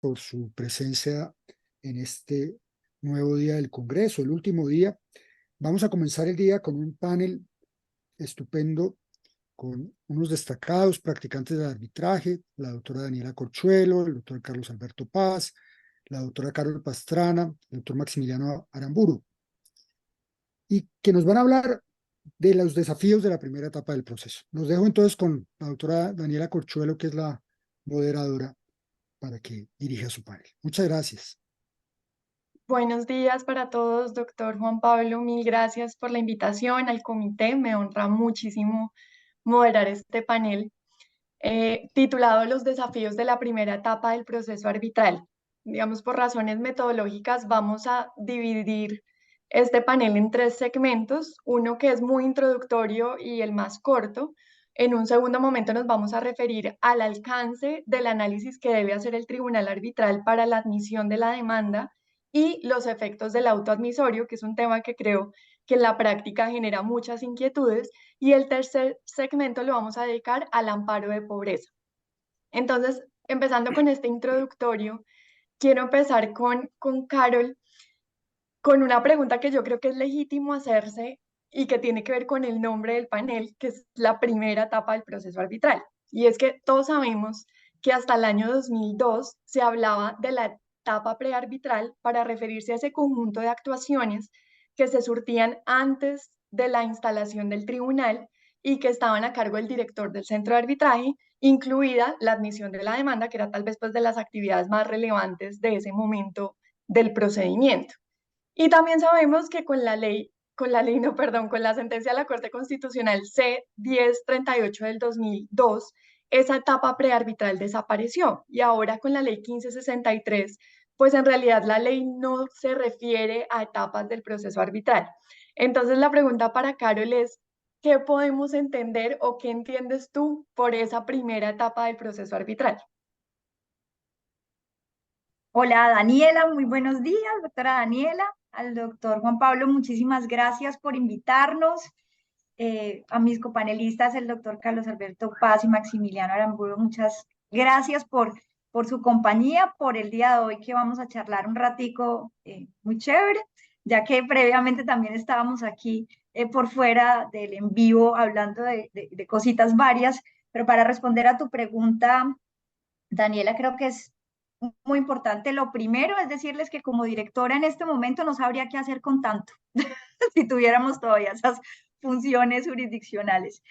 por su presencia en este nuevo día del Congreso, el último día. Vamos a comenzar el día con un panel estupendo con unos destacados practicantes de arbitraje, la doctora Daniela Corchuelo, el doctor Carlos Alberto Paz, la doctora Carol Pastrana, el doctor Maximiliano Aramburu, y que nos van a hablar de los desafíos de la primera etapa del proceso. Los dejo entonces con la doctora Daniela Corchuelo, que es la moderadora, para que dirija su panel. Muchas gracias. Buenos días para todos, doctor Juan Pablo. Mil gracias por la invitación al comité. Me honra muchísimo moderar este panel titulado Los desafíos de la primera etapa del proceso arbitral. Digamos, por razones metodológicas, vamos a dividir este panel en 3 segmentos, uno que es muy introductorio y el más corto. En un segundo momento nos vamos a referir al alcance del análisis que debe hacer el tribunal arbitral para la admisión de la demanda y los efectos del auto admisorio, que es un tema que creo que en la práctica genera muchas inquietudes. Y el tercer segmento lo vamos a dedicar al amparo de pobreza. Entonces, empezando con este introductorio, quiero empezar con Carol, con una pregunta que yo creo que es legítimo hacerse y que tiene que ver con el nombre del panel, que es la primera etapa del proceso arbitral. Y es que todos sabemos que hasta el año 2002 se hablaba de la etapa prearbitral para referirse a ese conjunto de actuaciones que se surtían antes de la instalación del tribunal y que estaban a cargo del director del centro de arbitraje, incluida la admisión de la demanda, que era tal vez pues, de las actividades más relevantes de ese momento del procedimiento. Y también sabemos que no, perdón, con la sentencia de la Corte Constitucional C-1038 del 2002, esa etapa prearbitral desapareció. Y ahora con la ley 1563, pues en realidad la ley no se refiere a etapas del proceso arbitral. Entonces la pregunta para Carol es, ¿qué podemos entender o qué entiendes tú por esa primera etapa del proceso arbitral? Hola Daniela, muy buenos días, doctora Daniela. Al doctor Juan Pablo, muchísimas gracias por invitarnos. A mis copanelistas, el doctor Carlos Alberto Paz y Maximiliano Aramburu, muchas gracias por su compañía, por el día de hoy que vamos a charlar un ratico muy chévere, ya que previamente también estábamos aquí por fuera del en vivo hablando de cositas varias, pero para responder a tu pregunta, Daniela, creo que es muy importante. Lo primero es decirles que como directora en este momento no sabría qué hacer con tanto, si tuviéramos todavía esas funciones jurisdiccionales.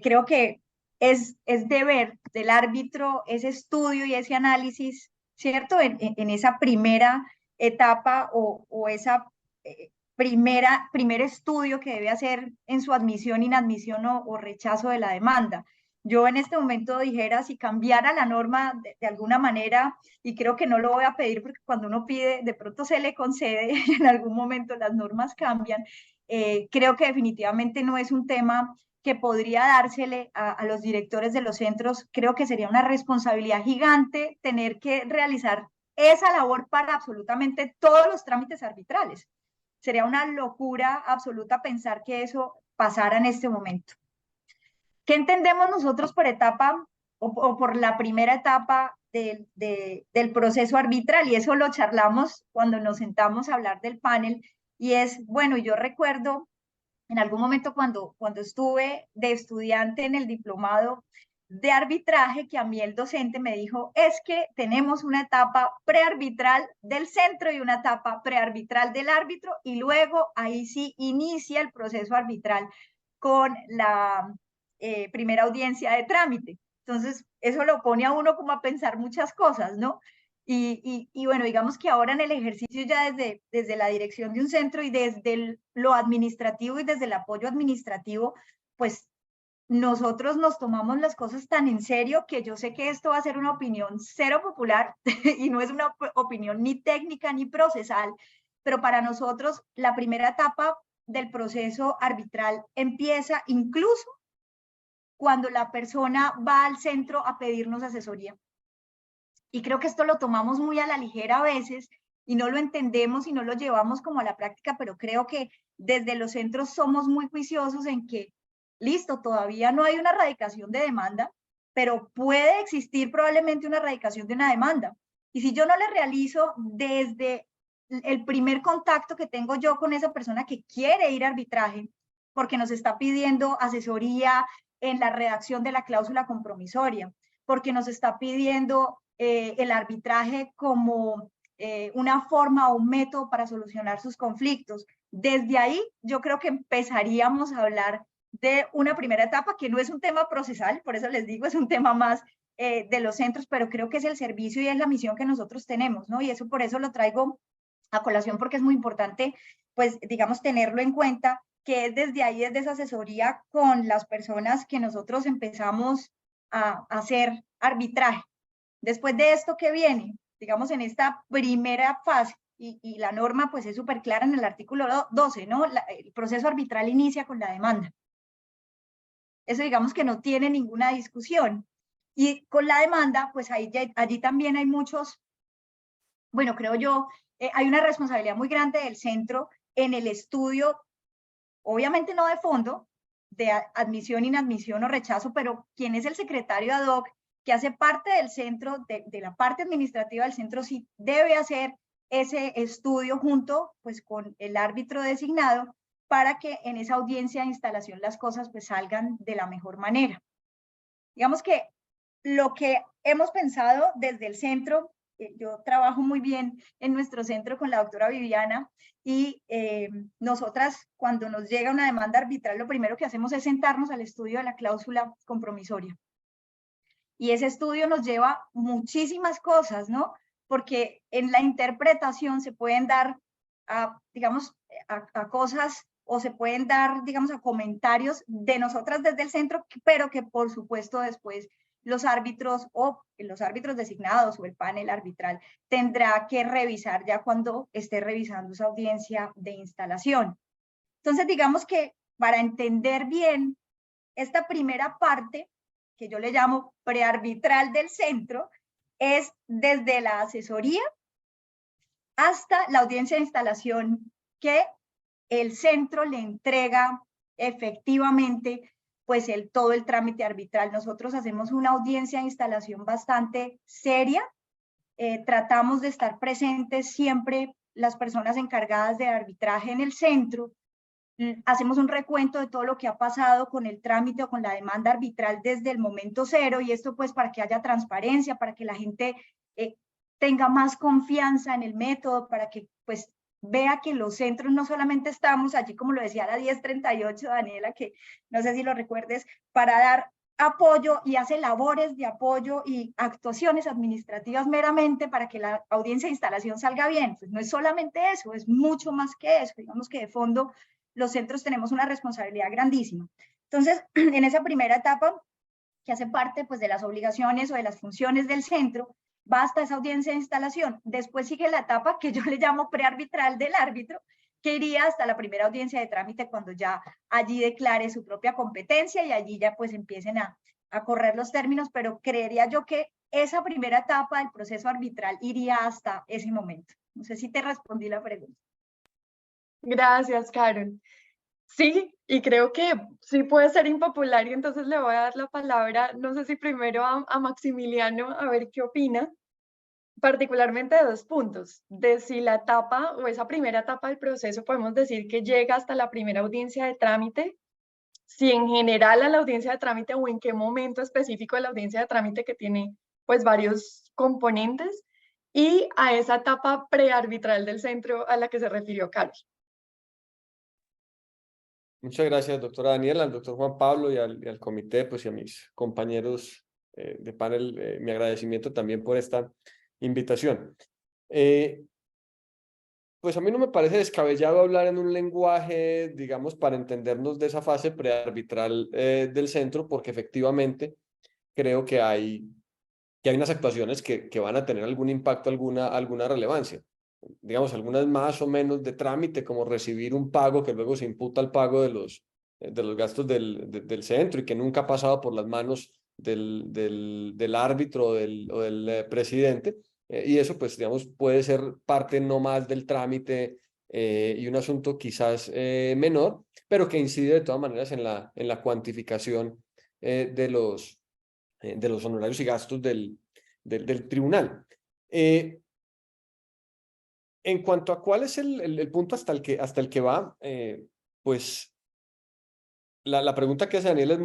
Creo que es deber del árbitro ese estudio y ese análisis, ¿cierto? En esa primera etapa o esa primer estudio que debe hacer en su admisión, inadmisión o rechazo de la demanda. Yo en este momento dijera, si cambiara la norma de alguna manera, y creo que no lo voy a pedir porque cuando uno pide, de pronto se le concede, en algún momento las normas cambian, creo que definitivamente no es un tema que podría dársele a los directores de los centros. Creo que sería una responsabilidad gigante tener que realizar esa labor para absolutamente todos los trámites arbitrales. Sería una locura absoluta pensar que eso pasara en este momento. ¿Qué entendemos nosotros por etapa o por la primera etapa del proceso arbitral? Y eso lo charlamos cuando nos sentamos a hablar del panel. Y es, bueno, yo recuerdo en algún momento cuando estuve de estudiante en el diplomado de arbitraje, que a mí el docente me dijo, es que tenemos una etapa prearbitral del centro y una etapa prearbitral del árbitro, y luego ahí sí inicia el proceso arbitral con la primera audiencia de trámite. Entonces, eso lo pone a uno como a pensar muchas cosas, ¿no? Y bueno, digamos que ahora en el ejercicio ya desde la dirección de un centro y desde lo administrativo y desde el apoyo administrativo, pues nosotros nos tomamos las cosas tan en serio que yo sé que esto va a ser una opinión cero popular y no es una opinión ni técnica ni procesal, pero para nosotros la primera etapa del proceso arbitral empieza incluso cuando la persona va al centro a pedirnos asesoría. Y creo que esto lo tomamos muy a la ligera a veces y no lo entendemos y no lo llevamos como a la práctica, pero creo que desde los centros somos muy juiciosos en que, listo, todavía no hay una erradicación de demanda, pero puede existir probablemente una erradicación de una demanda. Y si yo no le realizo desde el primer contacto que tengo yo con esa persona que quiere ir a arbitraje, porque nos está pidiendo asesoría en la redacción de la cláusula compromisoria, porque nos está pidiendo el arbitraje como una forma o un método para solucionar sus conflictos. Desde ahí yo creo que empezaríamos a hablar de una primera etapa que no es un tema procesal, por eso les digo, es un tema más de los centros, pero creo que es el servicio y es la misión que nosotros tenemos, ¿no? Y eso por eso lo traigo a colación porque es muy importante, pues, digamos, tenerlo en cuenta, que es desde ahí, desde esa asesoría con las personas que nosotros empezamos a hacer arbitraje. Después de esto que viene, digamos, en esta primera fase, y la norma pues es súper clara en el artículo 12, ¿no? El proceso arbitral inicia con la demanda. Eso digamos que no tiene ninguna discusión. Y con la demanda, pues allí también hay muchos, bueno, creo yo, hay una responsabilidad muy grande del centro en el estudio, obviamente no de fondo, de admisión, inadmisión o rechazo, pero quién es el secretario ad hoc que hace parte del centro, de la parte administrativa del centro, sí debe hacer ese estudio junto pues con el árbitro designado para que en esa audiencia de instalación las cosas pues salgan de la mejor manera. Digamos que lo que hemos pensado desde el centro, yo trabajo muy bien en nuestro centro con la doctora Viviana y nosotras cuando nos llega una demanda arbitral lo primero que hacemos es sentarnos al estudio de la cláusula compromisoria. Y ese estudio nos lleva muchísimas cosas, ¿no? Porque en la interpretación se pueden dar, digamos, a cosas o se pueden dar, digamos, a comentarios de nosotras desde el centro, pero que por supuesto después los árbitros o los árbitros designados o el panel arbitral tendrá que revisar ya cuando esté revisando esa audiencia de instalación. Entonces, digamos que para entender bien esta primera parte, que yo le llamo prearbitral del centro, es desde la asesoría hasta la audiencia de instalación que el centro le entrega efectivamente pues todo el trámite arbitral. Nosotros hacemos una audiencia de instalación bastante seria, tratamos de estar presentes siempre las personas encargadas de arbitraje en el centro, hacemos un recuento de todo lo que ha pasado con el trámite o con la demanda arbitral desde el momento cero, y esto pues para que haya transparencia, para que la gente tenga más confianza en el método, para que pues vea que los centros no solamente estamos allí, como lo decía la 1038, Daniela, que no sé si lo recuerdes, para dar apoyo y hace labores de apoyo y actuaciones administrativas meramente para que la audiencia de instalación salga bien. Pues no es solamente eso, es mucho más que eso. Digamos que de fondo los centros tenemos una responsabilidad grandísima. Entonces, en esa primera etapa, que hace parte pues, de las obligaciones o de las funciones del centro, va hasta esa audiencia de instalación. Después sigue la etapa que yo le llamo prearbitral del árbitro, que iría hasta la primera audiencia de trámite cuando ya allí declare su propia competencia y allí ya pues empiecen a correr los términos, pero creería yo que esa primera etapa del proceso arbitral iría hasta ese momento. No sé si te respondí la pregunta. Gracias, Carol. Sí, y creo que sí puede ser impopular y entonces le voy a dar la palabra, no sé si primero a Maximiliano, a ver qué opina, particularmente de dos puntos, de si la etapa o esa primera etapa del proceso podemos decir que llega hasta la primera audiencia de trámite, si en general a la audiencia de trámite o en qué momento específico de la audiencia de trámite que tiene pues varios componentes, y a esa etapa prearbitral del centro a la que se refirió Carlos. Muchas gracias, doctora Daniela, al doctor Juan Pablo y al comité, pues y a mis compañeros de panel, mi agradecimiento también por esta invitación. Pues a mí no me parece descabellado hablar en un lenguaje, digamos, para entendernos de esa fase prearbitral del centro, porque efectivamente creo que hay unas actuaciones que van a tener algún impacto, alguna relevancia. Digamos, algunas más o menos de trámite, como recibir un pago que luego se imputa al pago de los gastos del centro y que nunca ha pasado por las manos del árbitro o del presidente. Y eso, pues, digamos, puede ser parte no más del trámite y un asunto quizás menor, pero que incide de todas maneras en la cuantificación de los honorarios y gastos del tribunal. En cuanto a cuál es el punto hasta el que va, pues la pregunta que hace Daniel es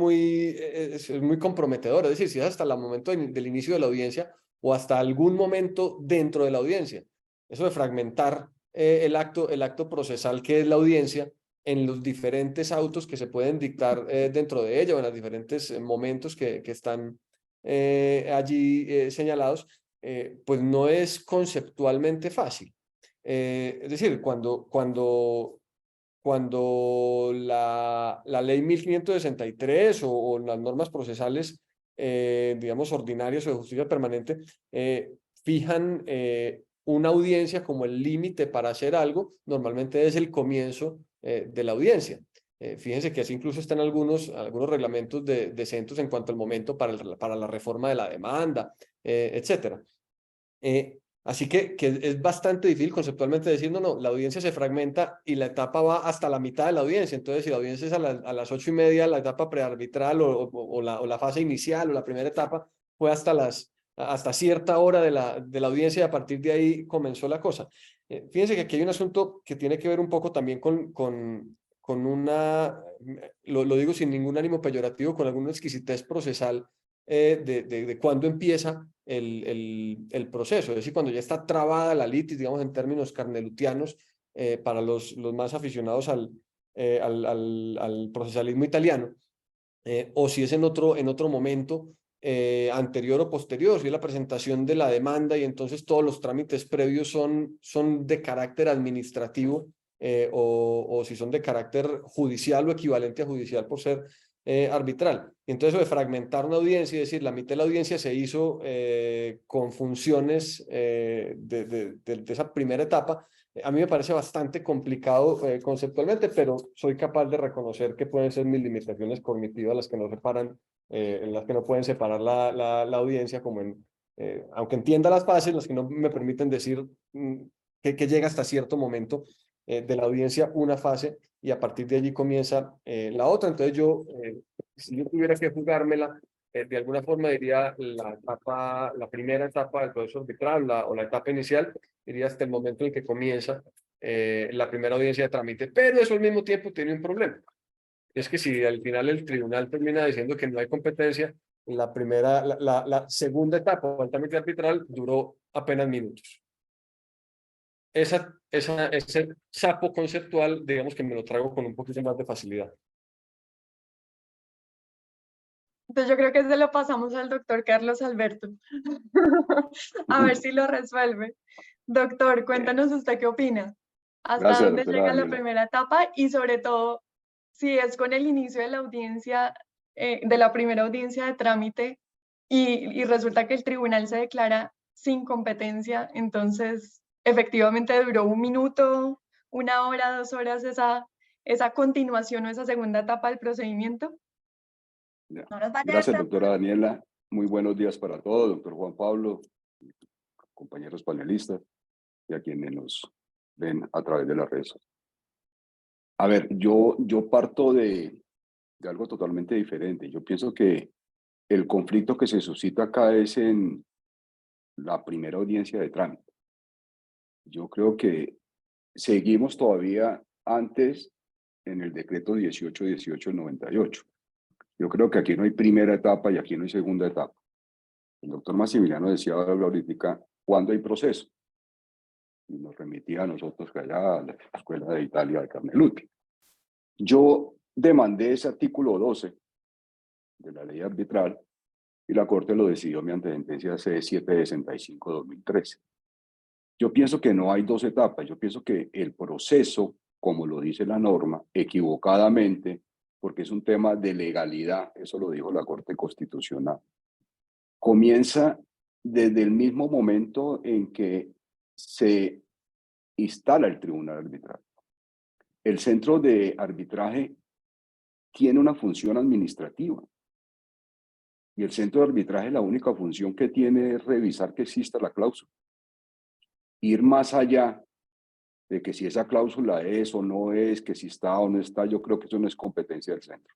muy comprometedora. Es decir, si es hasta el momento del inicio de la audiencia o hasta algún momento dentro de la audiencia. Eso de fragmentar el acto procesal que es la audiencia en los diferentes autos que se pueden dictar dentro de ella o en los diferentes momentos que están allí señalados, pues no es conceptualmente fácil. Es decir, cuando la ley 1563 o las normas procesales, digamos, ordinarias o de justicia permanente, fijan una audiencia como el límite para hacer algo, normalmente es el comienzo de la audiencia. Fíjense que así incluso están algunos reglamentos de centros en cuanto al momento para la reforma de la demanda, etcétera. Así que es bastante difícil conceptualmente decir, no, la audiencia se fragmenta y la etapa va hasta la mitad de la audiencia. Entonces, si la audiencia es a las 8:30, la etapa prearbitral o la fase inicial o la primera etapa fue hasta cierta hora de la audiencia y a partir de ahí comenzó la cosa. Fíjense que aquí hay un asunto que tiene que ver un poco también con una, lo digo sin ningún ánimo peyorativo, con alguna exquisitez procesal de cuándo empieza el proceso, es decir, cuando ya está trabada la litis, digamos en términos carnelutianos, para los más aficionados al procesalismo italiano, o si es en otro momento anterior o posterior, si es la presentación de la demanda y entonces todos los trámites previos son de carácter administrativo, o si son de carácter judicial o equivalente a judicial por ser arbitral. Entonces, eso de fragmentar una audiencia y decir, la mitad de la audiencia se hizo con funciones de esa primera etapa, a mí me parece bastante complicado conceptualmente, pero soy capaz de reconocer que pueden ser mis limitaciones cognitivas las que no separan, en las que no pueden separar la audiencia, aunque entienda las fases, las que no me permiten decir que llega hasta cierto momento de la audiencia una fase y a partir de allí comienza la otra. Entonces si yo tuviera que jugármela, de alguna forma diría la primera etapa del proceso arbitral o la etapa inicial, diría hasta el momento en que comienza la primera audiencia de trámite, pero eso al mismo tiempo tiene un problema. Es que si al final el tribunal termina diciendo que no hay competencia, la segunda etapa o el trámite arbitral duró apenas minutos. Ese sapo conceptual, digamos que me lo trago con un poquito más de facilidad. Entonces yo creo que se lo pasamos al doctor Carlos Alberto. A ver si lo resuelve. Doctor, cuéntanos usted qué opina. ¿Hasta Gracias, dónde doctora llega la Daniela. primera etapa? Y sobre todo, si es con el inicio de la audiencia, de la primera audiencia de trámite, y resulta que el tribunal se declara sin competencia, entonces efectivamente duró 1 minuto, 1 hora, 2 horas esa continuación o esa segunda etapa del procedimiento. No nos vaya a Gracias, doctora Daniela. Muy buenos días para todos, doctor Juan Pablo, compañeros panelistas y a quienes nos ven a través de las redes. A ver, yo parto de algo totalmente diferente. Yo pienso que el conflicto que se suscita acá es en la primera audiencia de trámite. Yo creo que seguimos todavía antes en el decreto 1818 del 98. Yo creo que aquí no hay primera etapa y aquí no hay segunda etapa. El doctor Massimiliano decía ahorita, ¿cuándo hay proceso? Y nos remitía a nosotros allá a la Escuela de Italia de Carneluti. Yo demandé ese artículo 12 de la ley arbitral y la Corte lo decidió mediante sentencia C765-2013. Yo pienso que no hay dos etapas. Yo pienso que el proceso, como lo dice la norma, equivocadamente, porque es un tema de legalidad, eso lo dijo la Corte Constitucional, comienza desde el mismo momento en que se instala el tribunal arbitral. El centro de arbitraje tiene una función administrativa y el centro de arbitraje la única función que tiene es revisar que exista la cláusula. Ir más allá de que si esa cláusula es o no es, que si está o no está, yo creo que eso no es competencia del centro.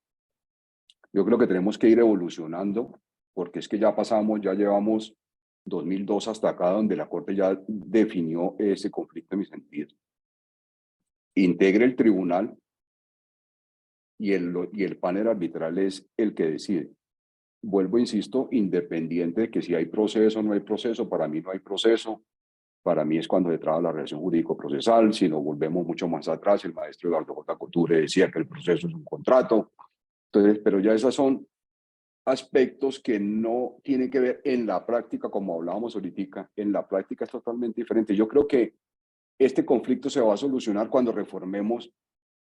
Yo creo que tenemos que ir evolucionando porque es que ya llevamos 2002 hasta acá, donde la Corte ya definió ese conflicto en mi sentido. Integre el tribunal y el panel arbitral es el que decide. Vuelvo, insisto, independiente de que si hay proceso o no hay proceso, para mí no hay proceso. Para mí es cuando se traba la relación jurídico-procesal. Si nos volvemos mucho más atrás, el maestro Eduardo J. Couture decía que el proceso es un contrato. Entonces, pero ya esos son aspectos que no tienen que ver en la práctica, como hablábamos ahorita. En la práctica es totalmente diferente. Yo creo que este conflicto se va a solucionar cuando reformemos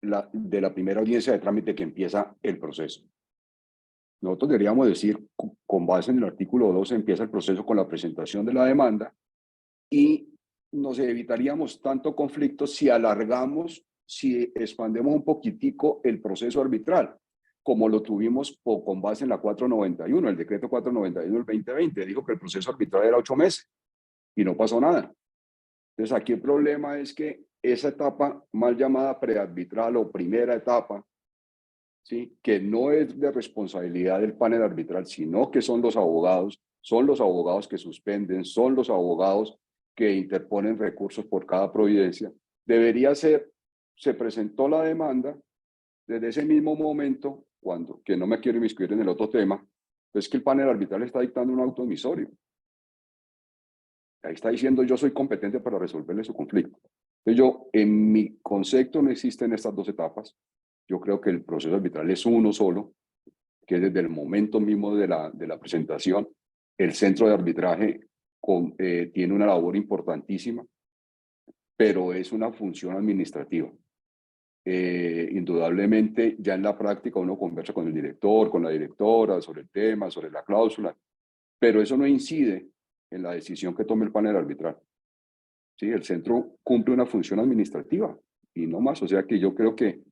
de la primera audiencia de trámite que empieza el proceso. Nosotros deberíamos decir, con base en el artículo 12, empieza el proceso con la presentación de la demanda y nos evitaríamos tanto conflicto si alargamos, si expandemos un poquitico el proceso arbitral, como lo tuvimos con base en la 491, el decreto 491 del 2020, dijo que el proceso arbitral era 8 meses y no pasó nada. Entonces aquí el problema es que esa etapa mal llamada prearbitral o primera etapa, ¿sí?, que no es de responsabilidad del panel arbitral, sino que son los abogados que suspenden, son los abogados que interponen recursos por cada providencia. Debería ser, se presentó la demanda, desde ese mismo momento, que no me quiero inmiscuir en el otro tema, es que el panel arbitral está dictando un auto emisorio. Ahí está diciendo, yo soy competente para resolverle su conflicto. Entonces en mi concepto no existen estas dos etapas. Yo creo que el proceso arbitral es uno solo, que desde el momento mismo de la presentación, el centro de arbitraje tiene una labor importantísima, pero es una función administrativa. Indudablemente, ya en la práctica uno conversa con el director, con la directora, sobre el tema, sobre la cláusula, pero eso no incide en la decisión que tome el panel arbitral. ¿Sí? El centro cumple una función administrativa y no más. O sea que yo creo que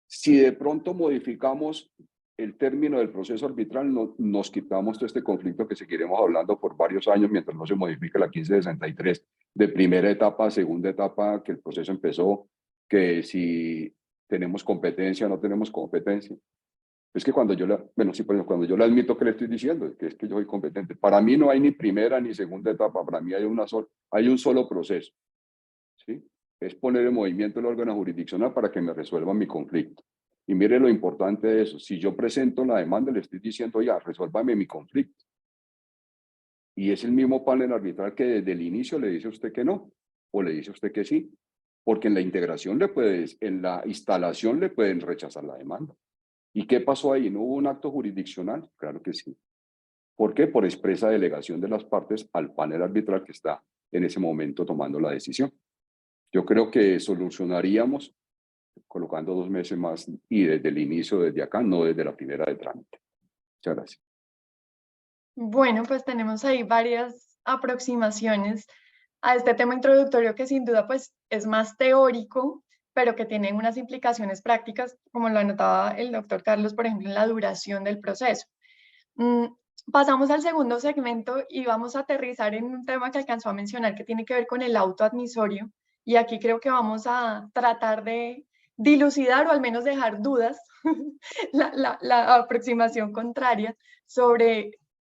si de pronto modificamos el término del proceso arbitral, nos quitamos todo este conflicto que seguiremos hablando por varios años mientras no se modifique la 1563 de primera etapa a segunda etapa, que el proceso empezó, que si tenemos competencia o no tenemos competencia. Es que cuando yo cuando yo le admito que le estoy diciendo, que es que yo soy competente. Para mí no hay ni primera ni segunda etapa, para mí hay un solo proceso. ¿Sí? Es poner en movimiento el órgano jurisdiccional para que me resuelva mi conflicto. Y mire lo importante de eso, si yo presento la demanda, le estoy diciendo ya, resuélvame mi conflicto. Y es el mismo panel arbitral que desde el inicio le dice a usted que no, o le dice a usted que sí, porque en la integración en la instalación le pueden rechazar la demanda. ¿Y qué pasó ahí? ¿No hubo un acto jurisdiccional? Claro que sí. ¿Por qué? Por expresa delegación de las partes al panel arbitral que está en ese momento tomando la decisión. Yo creo que solucionaríamos colocando 2 meses más y desde el inicio, desde acá, no desde la primera de trámite. Muchas gracias. Bueno, pues tenemos ahí varias aproximaciones a este tema introductorio que sin duda pues es más teórico, pero que tiene unas implicaciones prácticas, como lo anotaba el doctor Carlos, por ejemplo, en la duración del proceso. Pasamos al segundo segmento y vamos a aterrizar en un tema que alcanzó a mencionar que tiene que ver con el auto admisorio. Y aquí creo que vamos a tratar de dilucidar o al menos dejar dudas, la aproximación contraria sobre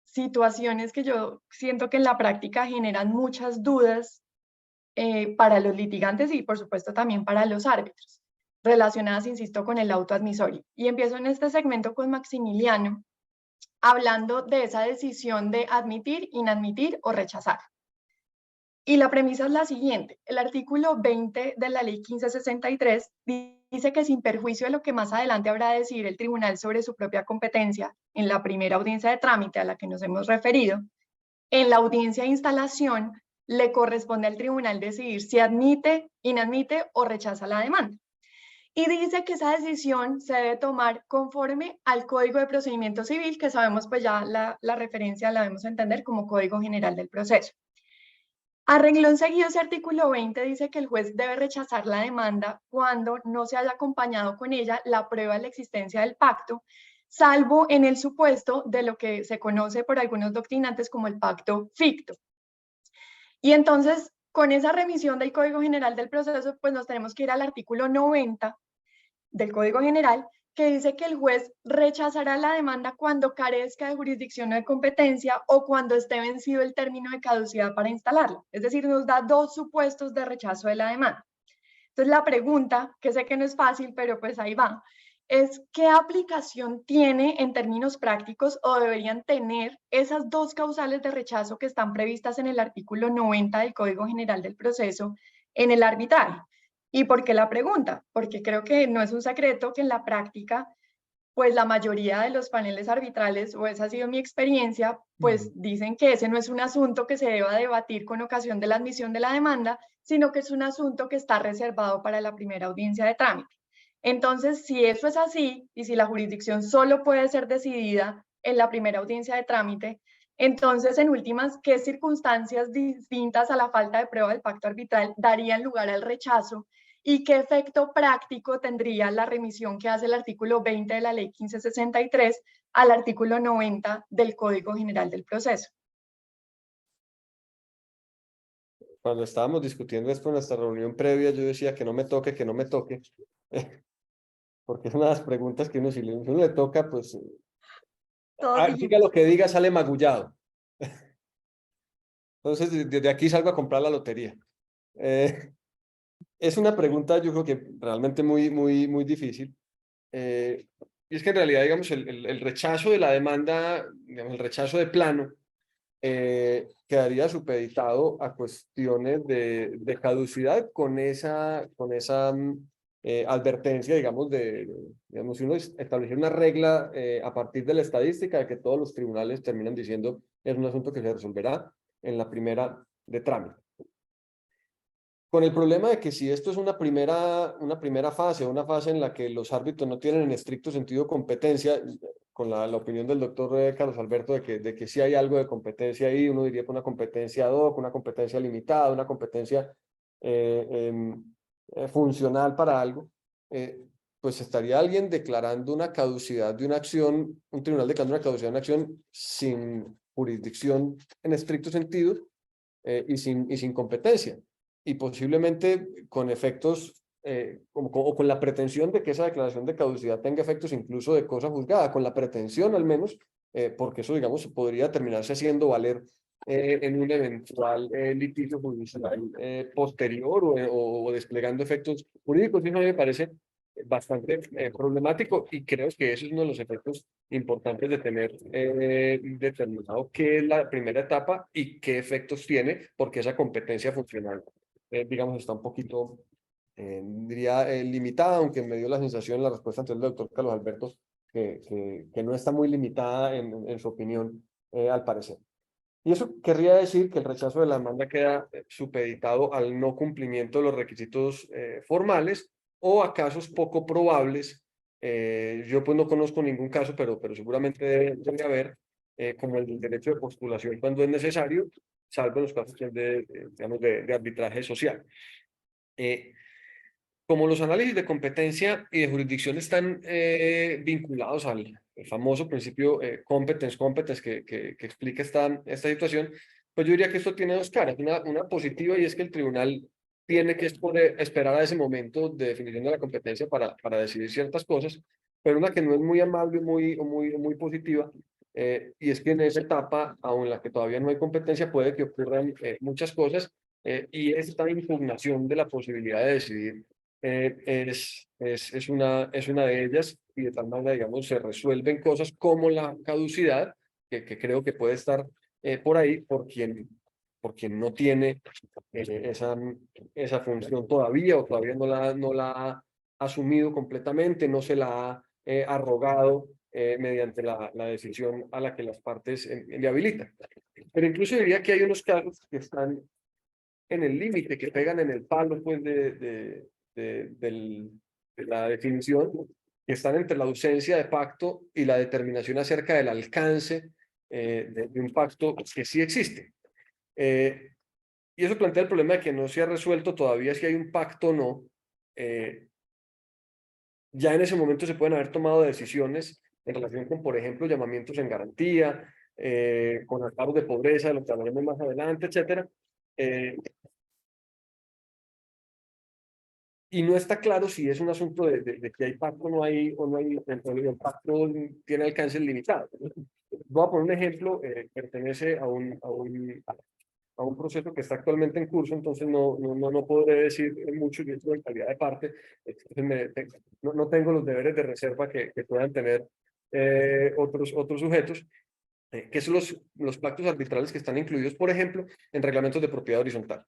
situaciones que yo siento que en la práctica generan muchas dudas para los litigantes y por supuesto también para los árbitros, relacionadas, insisto, con el auto admisorio. Y empiezo en este segmento con Maximiliano, hablando de esa decisión de admitir, inadmitir o rechazar. Y la premisa es la siguiente: el artículo 20 de la ley 1563 dice que sin perjuicio de lo que más adelante habrá de decidir el tribunal sobre su propia competencia en la primera audiencia de trámite a la que nos hemos referido, en la audiencia de instalación le corresponde al tribunal decidir si admite, inadmite o rechaza la demanda. Y dice que esa decisión se debe tomar conforme al Código de Procedimiento Civil, que sabemos pues ya la referencia la debemos entender como Código General del Proceso. A renglón seguido, ese artículo 20 dice que el juez debe rechazar la demanda cuando no se haya acompañado con ella la prueba de la existencia del pacto, salvo en el supuesto de lo que se conoce por algunos doctrinantes como el pacto ficto. Y entonces, con esa remisión del Código General del Proceso, pues nos tenemos que ir al artículo 90 del Código General, que dice que el juez rechazará la demanda cuando carezca de jurisdicción o de competencia o cuando esté vencido el término de caducidad para instalarla. Es decir, nos da dos supuestos de rechazo de la demanda. Entonces, la pregunta, que sé que no es fácil, pero pues ahí va, es ¿qué aplicación tiene en términos prácticos o deberían tener esas dos causales de rechazo que están previstas en el artículo 90 del Código General del Proceso en el arbitraje? ¿Y por qué la pregunta? Porque creo que no es un secreto que en la práctica, pues la mayoría de los paneles arbitrales, o esa ha sido mi experiencia, pues dicen que ese no es un asunto que se deba debatir con ocasión de la admisión de la demanda, sino que es un asunto que está reservado para la primera audiencia de trámite. Entonces, si eso es así, y si la jurisdicción solo puede ser decidida en la primera audiencia de trámite, entonces, en últimas, ¿qué circunstancias distintas a la falta de prueba del pacto arbitral darían lugar al rechazo? ¿Y qué efecto práctico tendría la remisión que hace el artículo 20 de la Ley 1563 al artículo 90 del Código General del Proceso? Cuando estábamos discutiendo esto en nuestra reunión previa, yo decía que no me toque, porque es una de las preguntas que si uno le toca, pues, diga lo que diga, sale magullado. Entonces, desde aquí salgo a comprar la lotería. Es una pregunta, yo creo que realmente muy difícil. Y es que en realidad, digamos, el rechazo de la demanda, digamos, el rechazo de plano, quedaría supeditado a cuestiones de caducidad con esa advertencia, digamos, digamos, si uno estableciera una regla a partir de la estadística de que todos los tribunales terminan diciendo es un asunto que se resolverá en la primera de trámite. Con el problema de que si esto es una primera fase, una fase en la que los árbitros no tienen en estricto sentido competencia, con la opinión del doctor Carlos Alberto de que sí hay algo de competencia ahí, uno diría que una competencia ad hoc, una competencia limitada, una competencia funcional para algo, pues estaría alguien declarando una caducidad de una acción, un tribunal declarando una caducidad de una acción sin jurisdicción en estricto sentido y sin competencia. Y posiblemente con efectos o con la pretensión de que esa declaración de caducidad tenga efectos incluso de cosa juzgada, con la pretensión al menos, porque eso, digamos, podría terminarse haciendo valer en un eventual litigio judicial posterior o desplegando efectos jurídicos. Y eso me parece bastante problemático y creo que ese es uno de los efectos importantes de tener determinado qué es la primera etapa y qué efectos tiene, porque esa competencia funcional digamos, está un poquito, diría, limitada, aunque me dio la sensación en la respuesta anterior del doctor Carlos Alberto que no está muy limitada en su opinión, al parecer. Y eso querría decir que el rechazo de la demanda queda supeditado al no cumplimiento de los requisitos formales o a casos poco probables. Yo pues no conozco ningún caso, pero seguramente debe haber, como el del derecho de postulación cuando es necesario, salvo en los casos digamos, de arbitraje social. Como los análisis de competencia y de jurisdicción están vinculados al famoso principio competence que explica esta situación, pues yo diría que esto tiene dos caras. Una positiva, y es que el tribunal tiene que esperar a ese momento de definición de la competencia para decidir ciertas cosas, pero una que no es muy amable muy positiva, y es que en esa etapa, aun en la que todavía no hay competencia, puede que ocurran muchas cosas, y esta impugnación de la posibilidad de decidir es una de ellas, y de tal manera, digamos, se resuelven cosas como la caducidad, que creo que puede estar por ahí por quien no tiene esa función todavía, o todavía no la ha asumido completamente, no se la ha arrogado mediante la decisión a la que las partes le habilitan. Pero incluso diría que hay unos casos que están en el límite, que pegan en el palo pues, de la definición, que están entre la ausencia de pacto y la determinación acerca del alcance de un pacto que sí existe. Y eso plantea el problema de que no se ha resuelto todavía si hay un pacto o no. Ya en ese momento se pueden haber tomado decisiones en relación con, por ejemplo, llamamientos en garantía, con amparos de pobreza, de lo que hablaremos más adelante, etcétera. y no está claro si es un asunto de que hay pacto o no hay, el pacto tiene alcances limitados. Voy a poner un ejemplo, pertenece a un proceso que está actualmente en curso, entonces no podré decir mucho, yo estoy en calidad de parte, no tengo los deberes de reserva que puedan tener otros sujetos, que son los pactos arbitrales que están incluidos, por ejemplo, en reglamentos de propiedad horizontal.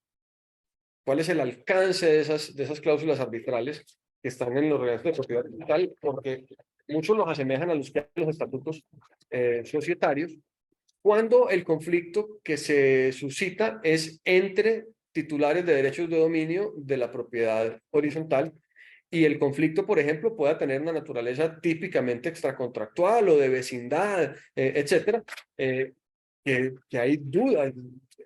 ¿Cuál es el alcance de esas cláusulas arbitrales que están en los reglamentos de propiedad horizontal? Porque muchos los asemejan a los que hay en los estatutos societarios, cuando el conflicto que se suscita es entre titulares de derechos de dominio de la propiedad horizontal, y el conflicto, por ejemplo, pueda tener una naturaleza típicamente extracontractual o de vecindad, etcétera, que hay dudas,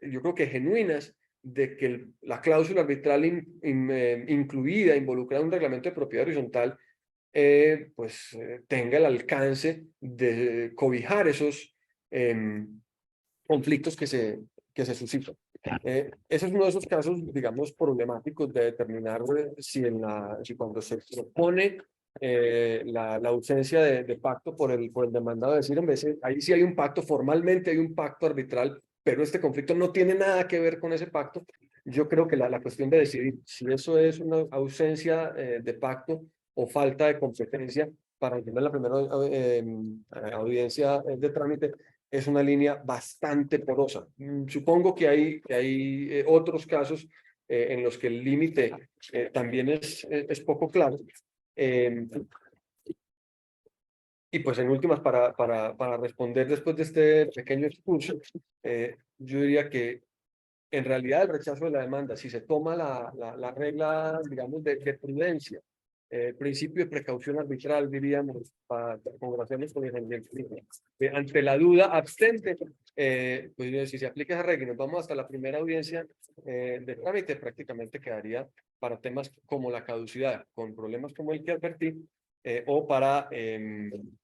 yo creo que genuinas, de que la cláusula arbitral incluida, involucrada en un reglamento de propiedad horizontal, tenga el alcance de cobijar esos conflictos que se suscitan. Ese es uno de esos casos, digamos, problemáticos de determinar si cuando se propone la ausencia de pacto por el demandado, decir, en vez ahí sí hay un pacto, formalmente hay un pacto arbitral, pero este conflicto no tiene nada que ver con ese pacto. Yo creo que la cuestión de decidir si eso es una ausencia de pacto o falta de competencia para entender la primera audiencia de trámite es una línea bastante porosa. Supongo que hay otros casos en los que el límite también es poco claro. Y pues en últimas, para responder después de este pequeño excurso, yo diría que en realidad el rechazo de la demanda, si se toma la regla, digamos, de prudencia, principio de precaución arbitral, diríamos, para congraciarnos con el ambiente, ante la duda, abstente, pues si se aplica esa regla y nos vamos hasta la primera audiencia de trámite, prácticamente quedaría para temas como la caducidad, con problemas como el que advertí, o para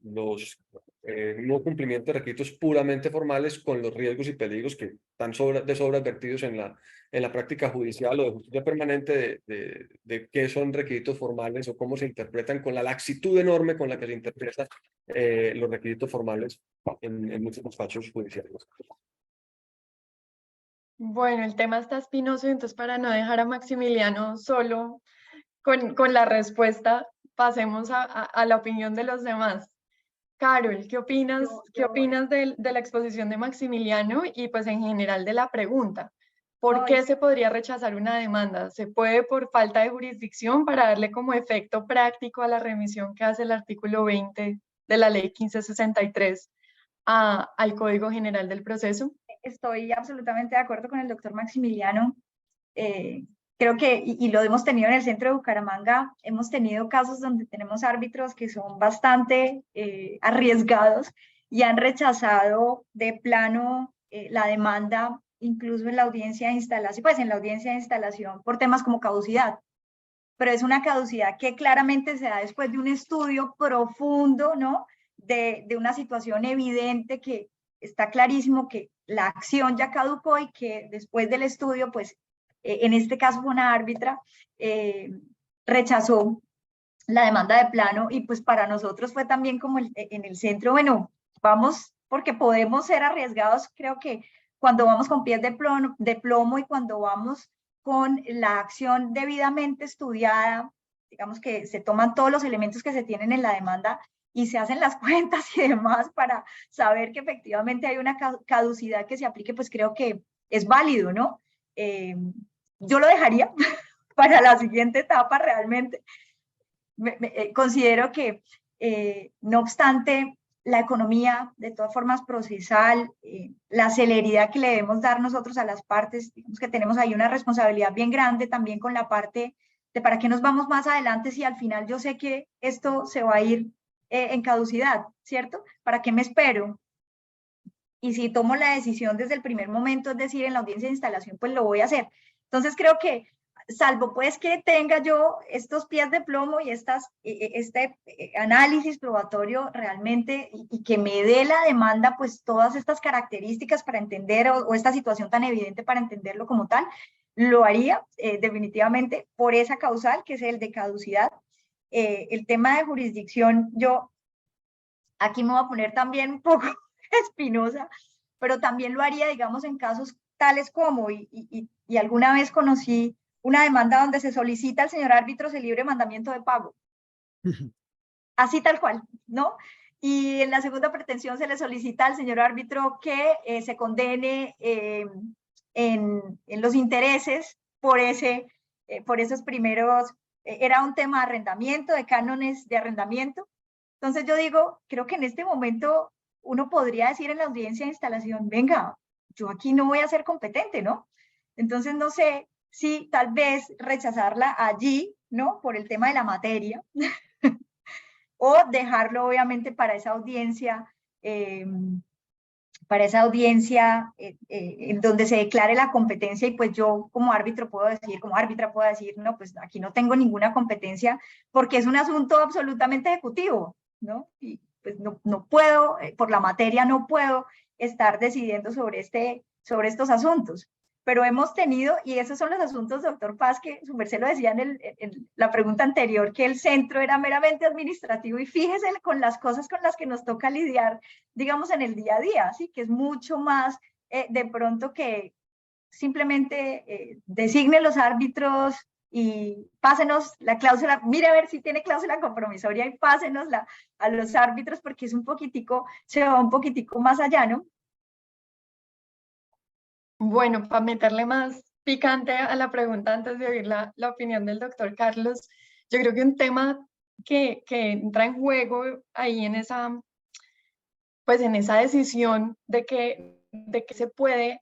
los no cumplimiento de requisitos puramente formales, con los riesgos y peligros que están de sobra advertidos en la práctica judicial o de justicia permanente de qué son requisitos formales o cómo se interpretan, con la laxitud enorme con la que se interpretan los requisitos formales en muchos despachos judiciales. Bueno, el tema está espinoso, entonces para no dejar a Maximiliano solo con la respuesta, pasemos a la opinión de los demás. Carol, ¿qué opinas, de la exposición de Maximiliano y pues en general de la pregunta? ¿Por qué se podría rechazar una demanda? ¿Se puede por falta de jurisdicción, para darle como efecto práctico a la remisión que hace el artículo 20 de la ley 1563 al Código General del Proceso? Estoy absolutamente de acuerdo con el doctor Maximiliano. Creo que, y lo hemos tenido en el centro de Bucaramanga, hemos tenido casos donde tenemos árbitros que son bastante arriesgados y han rechazado de plano la demanda, incluso en la audiencia de instalación, pues en la audiencia de instalación, por temas como caducidad. Pero es una caducidad que claramente se da después de un estudio profundo, ¿no? De una situación evidente, que está clarísimo que la acción ya caducó y que después del estudio, pues, en este caso fue una árbitra, rechazó la demanda de plano, y pues para nosotros fue también como en el centro, bueno, vamos, porque podemos ser arriesgados, creo que cuando vamos con pies de plomo y cuando vamos con la acción debidamente estudiada, digamos que se toman todos los elementos que se tienen en la demanda y se hacen las cuentas y demás para saber que efectivamente hay una caducidad que se aplique, pues creo que es válido, ¿no? Yo lo dejaría para la siguiente etapa realmente. Considero que, no obstante, la economía, de todas formas procesal, la celeridad que le debemos dar nosotros a las partes, digamos que tenemos ahí una responsabilidad bien grande también con la parte de para qué nos vamos más adelante si al final yo sé que esto se va a ir en caducidad, ¿cierto? ¿Para qué me espero? Y si tomo la decisión desde el primer momento, es decir, en la audiencia de instalación, pues lo voy a hacer. Entonces creo que, salvo pues que tenga yo estos pies de plomo y este análisis probatorio realmente, y que me dé la demanda pues todas estas características para entender, o esta situación tan evidente para entenderlo como tal, lo haría definitivamente por esa causal, que es el de caducidad. El tema de jurisdicción, yo aquí me voy a poner también un poco espinosa, pero también lo haría, digamos, en casos tales como, y alguna vez conocí una demanda donde se solicita al señor árbitro el libre mandamiento de pago. Así tal cual, ¿no? Y en la segunda pretensión se le solicita al señor árbitro que se condene en los intereses por esos primeros, era un tema de arrendamiento, de cánones de arrendamiento. Entonces yo digo, creo que en este momento uno podría decir en la audiencia de instalación, venga, yo aquí no voy a ser competente, ¿no? Entonces no sé si tal vez rechazarla allí, ¿no? Por el tema de la materia, o dejarlo obviamente para esa audiencia en donde se declare la competencia, y pues yo como árbitro puedo decir, como árbitra puedo decir, no, pues aquí no tengo ninguna competencia porque es un asunto absolutamente ejecutivo, ¿no? Y pues no puedo, por la materia no puedo estar decidiendo sobre estos asuntos. Pero hemos tenido, y esos son los asuntos, doctor Paz, que su merced lo decía en la pregunta anterior, que el centro era meramente administrativo, y fíjese con las cosas con las que nos toca lidiar, digamos, en el día a día, ¿sí? Que es mucho más de pronto que simplemente designe los árbitros y pásenos la cláusula, mire a ver si tiene cláusula compromisoria y pásenosla a los árbitros, porque es un poquitico, se va un poquitico más allá, ¿no? Bueno, para meterle más picante a la pregunta antes de oír la opinión del doctor Carlos, yo creo que un tema que entra en juego ahí en esa, pues en esa decisión de que se puede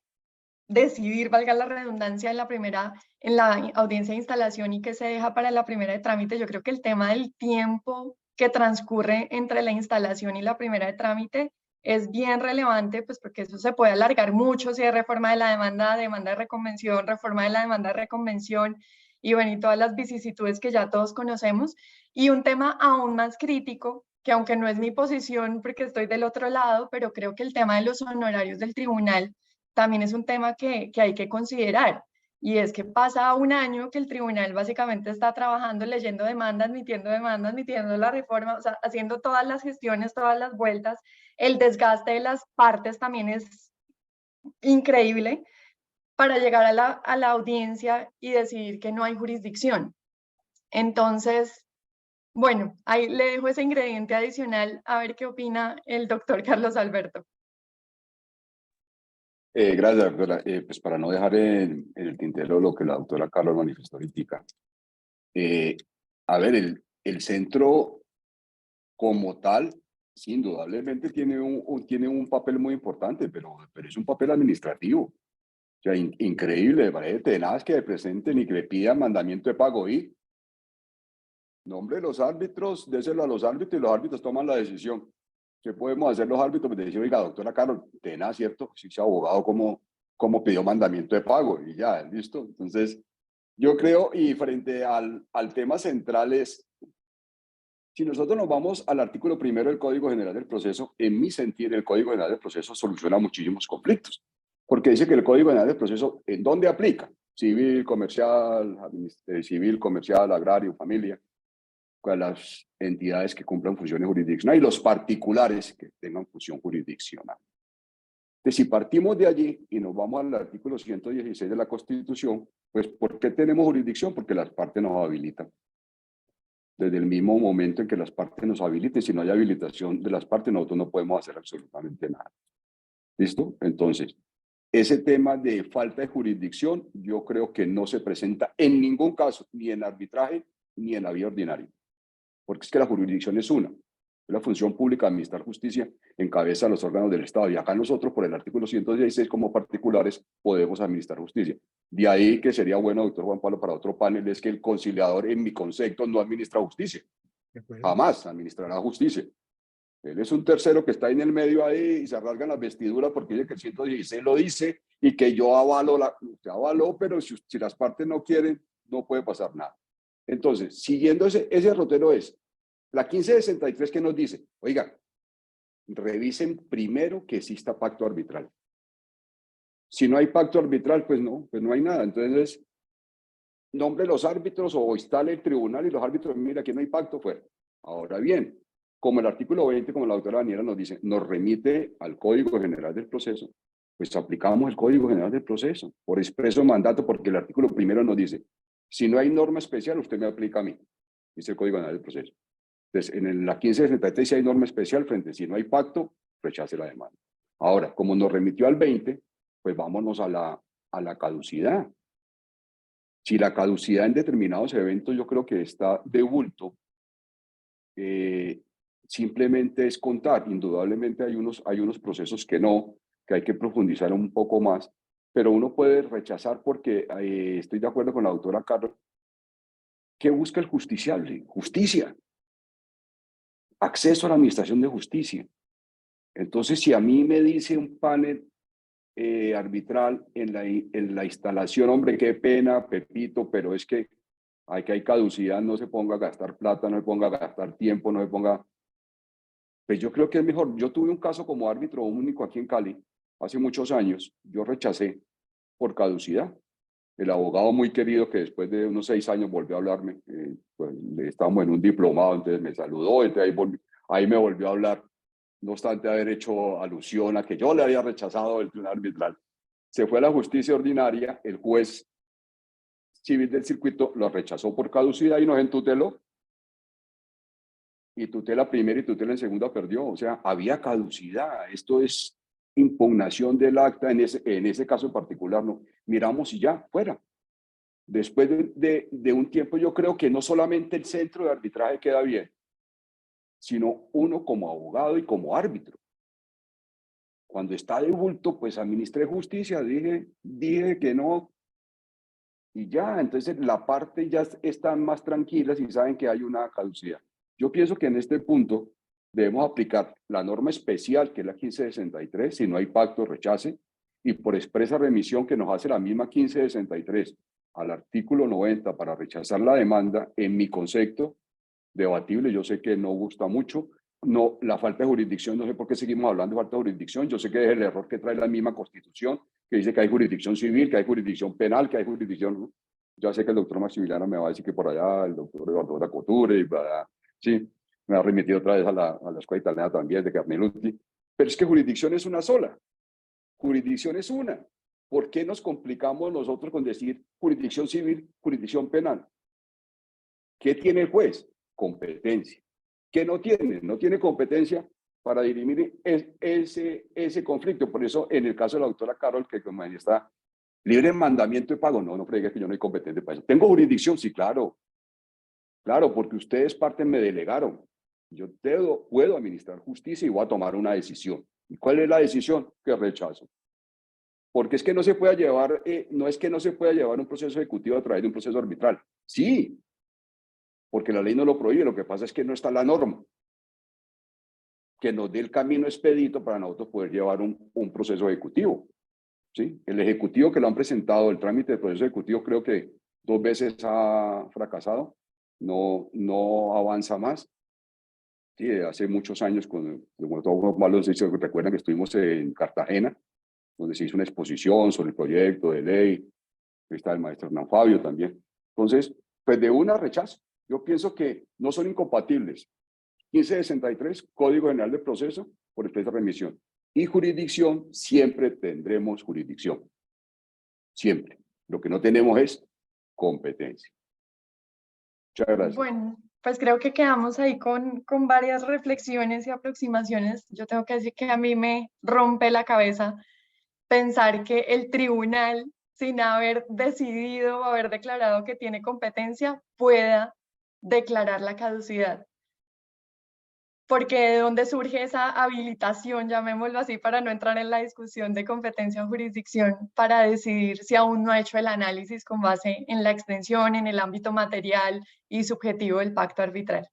decidir, valga la redundancia, en la audiencia de instalación y que se deja para la primera de trámite, yo creo que el tema del tiempo que transcurre entre la instalación y la primera de trámite es bien relevante, pues porque eso se puede alargar mucho si hay reforma de la demanda de reconvención, reforma de la demanda de reconvención, y bueno, y todas las vicisitudes que ya todos conocemos. Y un tema aún más crítico, que aunque no es mi posición porque estoy del otro lado, pero creo que el tema de los honorarios del tribunal también es un tema que hay que considerar. Y es que pasa un año que el tribunal básicamente está trabajando, leyendo demandas, admitiendo la reforma, o sea, haciendo todas las gestiones, todas las vueltas. El desgaste de las partes también es increíble para llegar a la audiencia y decidir que no hay jurisdicción. Entonces, bueno, ahí le dejo ese ingrediente adicional a ver qué opina el doctor Carlos Alberto. Gracias, doctora. Pues para no dejar en el tintero lo que la doctora Carlos manifestó ahorita. A ver, el centro como tal, sí, indudablemente tiene un papel muy importante, pero es un papel administrativo. O sea, increíble, parece tenaz que le presenten y que le pidan mandamiento de pago y nombre de los árbitros, déselo a los árbitros y los árbitros toman la decisión. ¿Qué podemos hacer los árbitros? Pues decir, oiga, doctora Carlos, tenaz, ¿cierto? Si ese abogado, ¿cómo pidió mandamiento de pago? Y ya, listo. Entonces, yo creo, y frente al tema central es, si nosotros nos vamos al artículo primero del Código General del Proceso, en mi sentir, el Código General del Proceso soluciona muchísimos conflictos, porque dice que el Código General del Proceso, ¿en dónde aplica? Civil, comercial, agrario, familia, con las entidades que cumplan funciones jurisdiccionales y los particulares que tengan función jurisdiccional. Entonces, si partimos de allí y nos vamos al artículo 116 de la Constitución, pues ¿por qué tenemos jurisdicción? Porque las partes nos habilitan. Desde el mismo momento en que las partes nos habiliten, si no hay habilitación de las partes, nosotros no podemos hacer absolutamente nada. ¿Listo? Entonces, ese tema de falta de jurisdicción, yo creo que no se presenta en ningún caso, ni en arbitraje, ni en la vía ordinaria. Porque es que la jurisdicción es una. La función pública de administrar justicia encabeza los órganos del Estado. Y acá nosotros, por el artículo 116, como particulares, podemos administrar justicia. De ahí que sería bueno, doctor Juan Pablo, para otro panel, es que el conciliador, en mi concepto, no administra justicia. Jamás administrará justicia. Él es un tercero que está en el medio ahí y se rasgan las vestiduras porque dice que el 116 lo dice y que yo avalo, pero si las partes no quieren, no puede pasar nada. Entonces, siguiendo ese rotero es la 1563 que nos dice, oiga, revisen primero que exista pacto arbitral. Si no hay pacto arbitral, pues no hay nada. Entonces, nombre los árbitros o instale el tribunal y los árbitros, mira, aquí no hay pacto, fuera. Ahora bien, como el artículo 20, como la doctora Daniela nos dice, nos remite al Código General del Proceso, pues aplicamos el Código General del Proceso por expreso mandato, porque el artículo primero nos dice, si no hay norma especial, usted me aplica a mí, dice el Código General del Proceso. Entonces, en la 1563, si hay norma especial, frente si no hay pacto, rechace la demanda. Ahora, como nos remitió al 20, pues vámonos a la caducidad. Si la caducidad en determinados eventos yo creo que está de bulto, simplemente es contar. Indudablemente hay unos procesos que hay que profundizar un poco más, pero uno puede rechazar porque estoy de acuerdo con la doctora Carol. ¿Qué busca el justiciable? Justicia. Acceso a la administración de justicia. Entonces, si a mí me dice un panel arbitral en la instalación, hombre, qué pena, Pepito, pero es que hay caducidad, no se ponga a gastar plata, no se ponga a gastar tiempo, no se ponga... Pues yo creo que es mejor. Yo tuve un caso como árbitro único aquí en Cali, hace muchos años, yo rechacé por caducidad. El abogado muy querido que después de unos 6 años volvió a hablarme, pues estábamos en un diplomado, entonces me saludó, entonces ahí me volvió a hablar, no obstante haber hecho alusión a que yo le había rechazado el tribunal arbitral. Se fue a la justicia ordinaria, el juez civil del circuito lo rechazó por caducidad y nos entuteló. Y tutela primera y tutela en segunda perdió, o sea, había caducidad. Esto es impugnación del acta, en ese caso en particular, no. Miramos y ya, fuera. Después de un tiempo, yo creo que no solamente el centro de arbitraje queda bien, sino uno como abogado y como árbitro. Cuando está de bulto, pues administré justicia, dije que no, y ya, entonces la parte ya están más tranquilas y saben que hay una caducidad. Yo pienso que en este punto debemos aplicar la norma especial, que es la 1563, si no hay pacto, rechace, y por expresa remisión que nos hace la misma 1563 al artículo 90 para rechazar la demanda, en mi concepto, debatible, yo sé que no gusta mucho, no, la falta de jurisdicción, no sé por qué seguimos hablando de falta de jurisdicción, yo sé que es el error que trae la misma Constitución, que dice que hay jurisdicción civil, que hay jurisdicción penal, que hay jurisdicción... Ya sé que el doctor Maximiliano me va a decir que por allá el doctor Eduardo Lacoture, y bla, sí, me ha remitido otra vez a la escuela italiana también de Carneluti, pero es que jurisdicción es una sola, jurisdicción es una. ¿Por qué nos complicamos nosotros con decir jurisdicción civil, jurisdicción penal? ¿Qué tiene el juez? Competencia. ¿Qué no tiene? No tiene competencia para dirimir ese conflicto. Por eso, en el caso de la doctora Carol, que como ahí está, libre mandamiento de pago. No fregues que yo no soy competente para eso. ¿Tengo jurisdicción? Sí, claro. Claro, porque ustedes parte me delegaron. Yo puedo administrar justicia y voy a tomar una decisión. ¿Y cuál es la decisión? Que rechazo. Porque es que no se pueda llevar, no es que no se pueda llevar un proceso ejecutivo a través de un proceso arbitral. Sí, porque la ley no lo prohíbe, lo que pasa es que no está la norma que nos dé el camino expedito para nosotros poder llevar un proceso ejecutivo. ¿Sí? El ejecutivo que lo han presentado, el trámite del proceso ejecutivo, creo que 2 veces ha fracasado, no avanza más. Sí, hace muchos años, cuando todos malos recuerdan que estuvimos en Cartagena, donde se hizo una exposición sobre el proyecto de ley, está el maestro Hernán Fabio también. Entonces, pues de una rechazo. Yo pienso que no son incompatibles. 1563, Código General de Proceso, por expresa remisión. Y jurisdicción, siempre tendremos jurisdicción. Siempre. Lo que no tenemos es competencia. Muchas gracias. Bueno, pues creo que quedamos ahí con varias reflexiones y aproximaciones. Yo tengo que decir que a mí me rompe la cabeza pensar que el tribunal, sin haber decidido o haber declarado que tiene competencia, pueda declarar la caducidad. Porque de dónde surge esa habilitación, llamémoslo así, para no entrar en la discusión de competencia o jurisdicción, para decidir si aún no ha hecho el análisis con base en la extensión, en el ámbito material y subjetivo del pacto arbitral.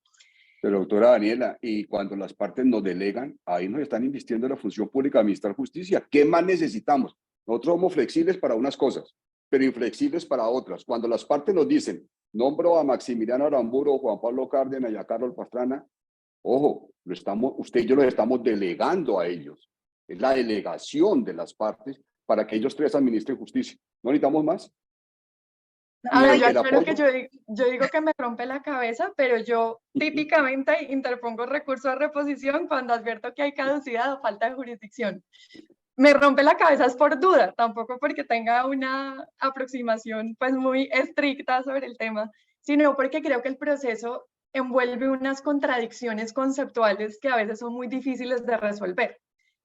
Pero doctora Daniela, y cuando las partes nos delegan, ahí nos están invirtiendo en la función pública de administrar justicia. ¿Qué más necesitamos? Nosotros somos flexibles para unas cosas, pero inflexibles para otras. Cuando las partes nos dicen, nombro a Maximiliano Aramburo, Juan Pablo Cárdenas y a Carlos Pastrana, ojo, usted y yo los estamos delegando a ellos. Es la delegación de las partes para que ellos tres administren justicia. ¿No necesitamos más? A ver, yo el aclaro que apoyo- yo digo que me rompe la cabeza, pero yo típicamente interpongo recurso de reposición cuando advierto que hay caducidad o falta de jurisdicción. Me rompe la cabeza es por duda, tampoco porque tenga una aproximación pues muy estricta sobre el tema, sino porque creo que el proceso envuelve unas contradicciones conceptuales que a veces son muy difíciles de resolver.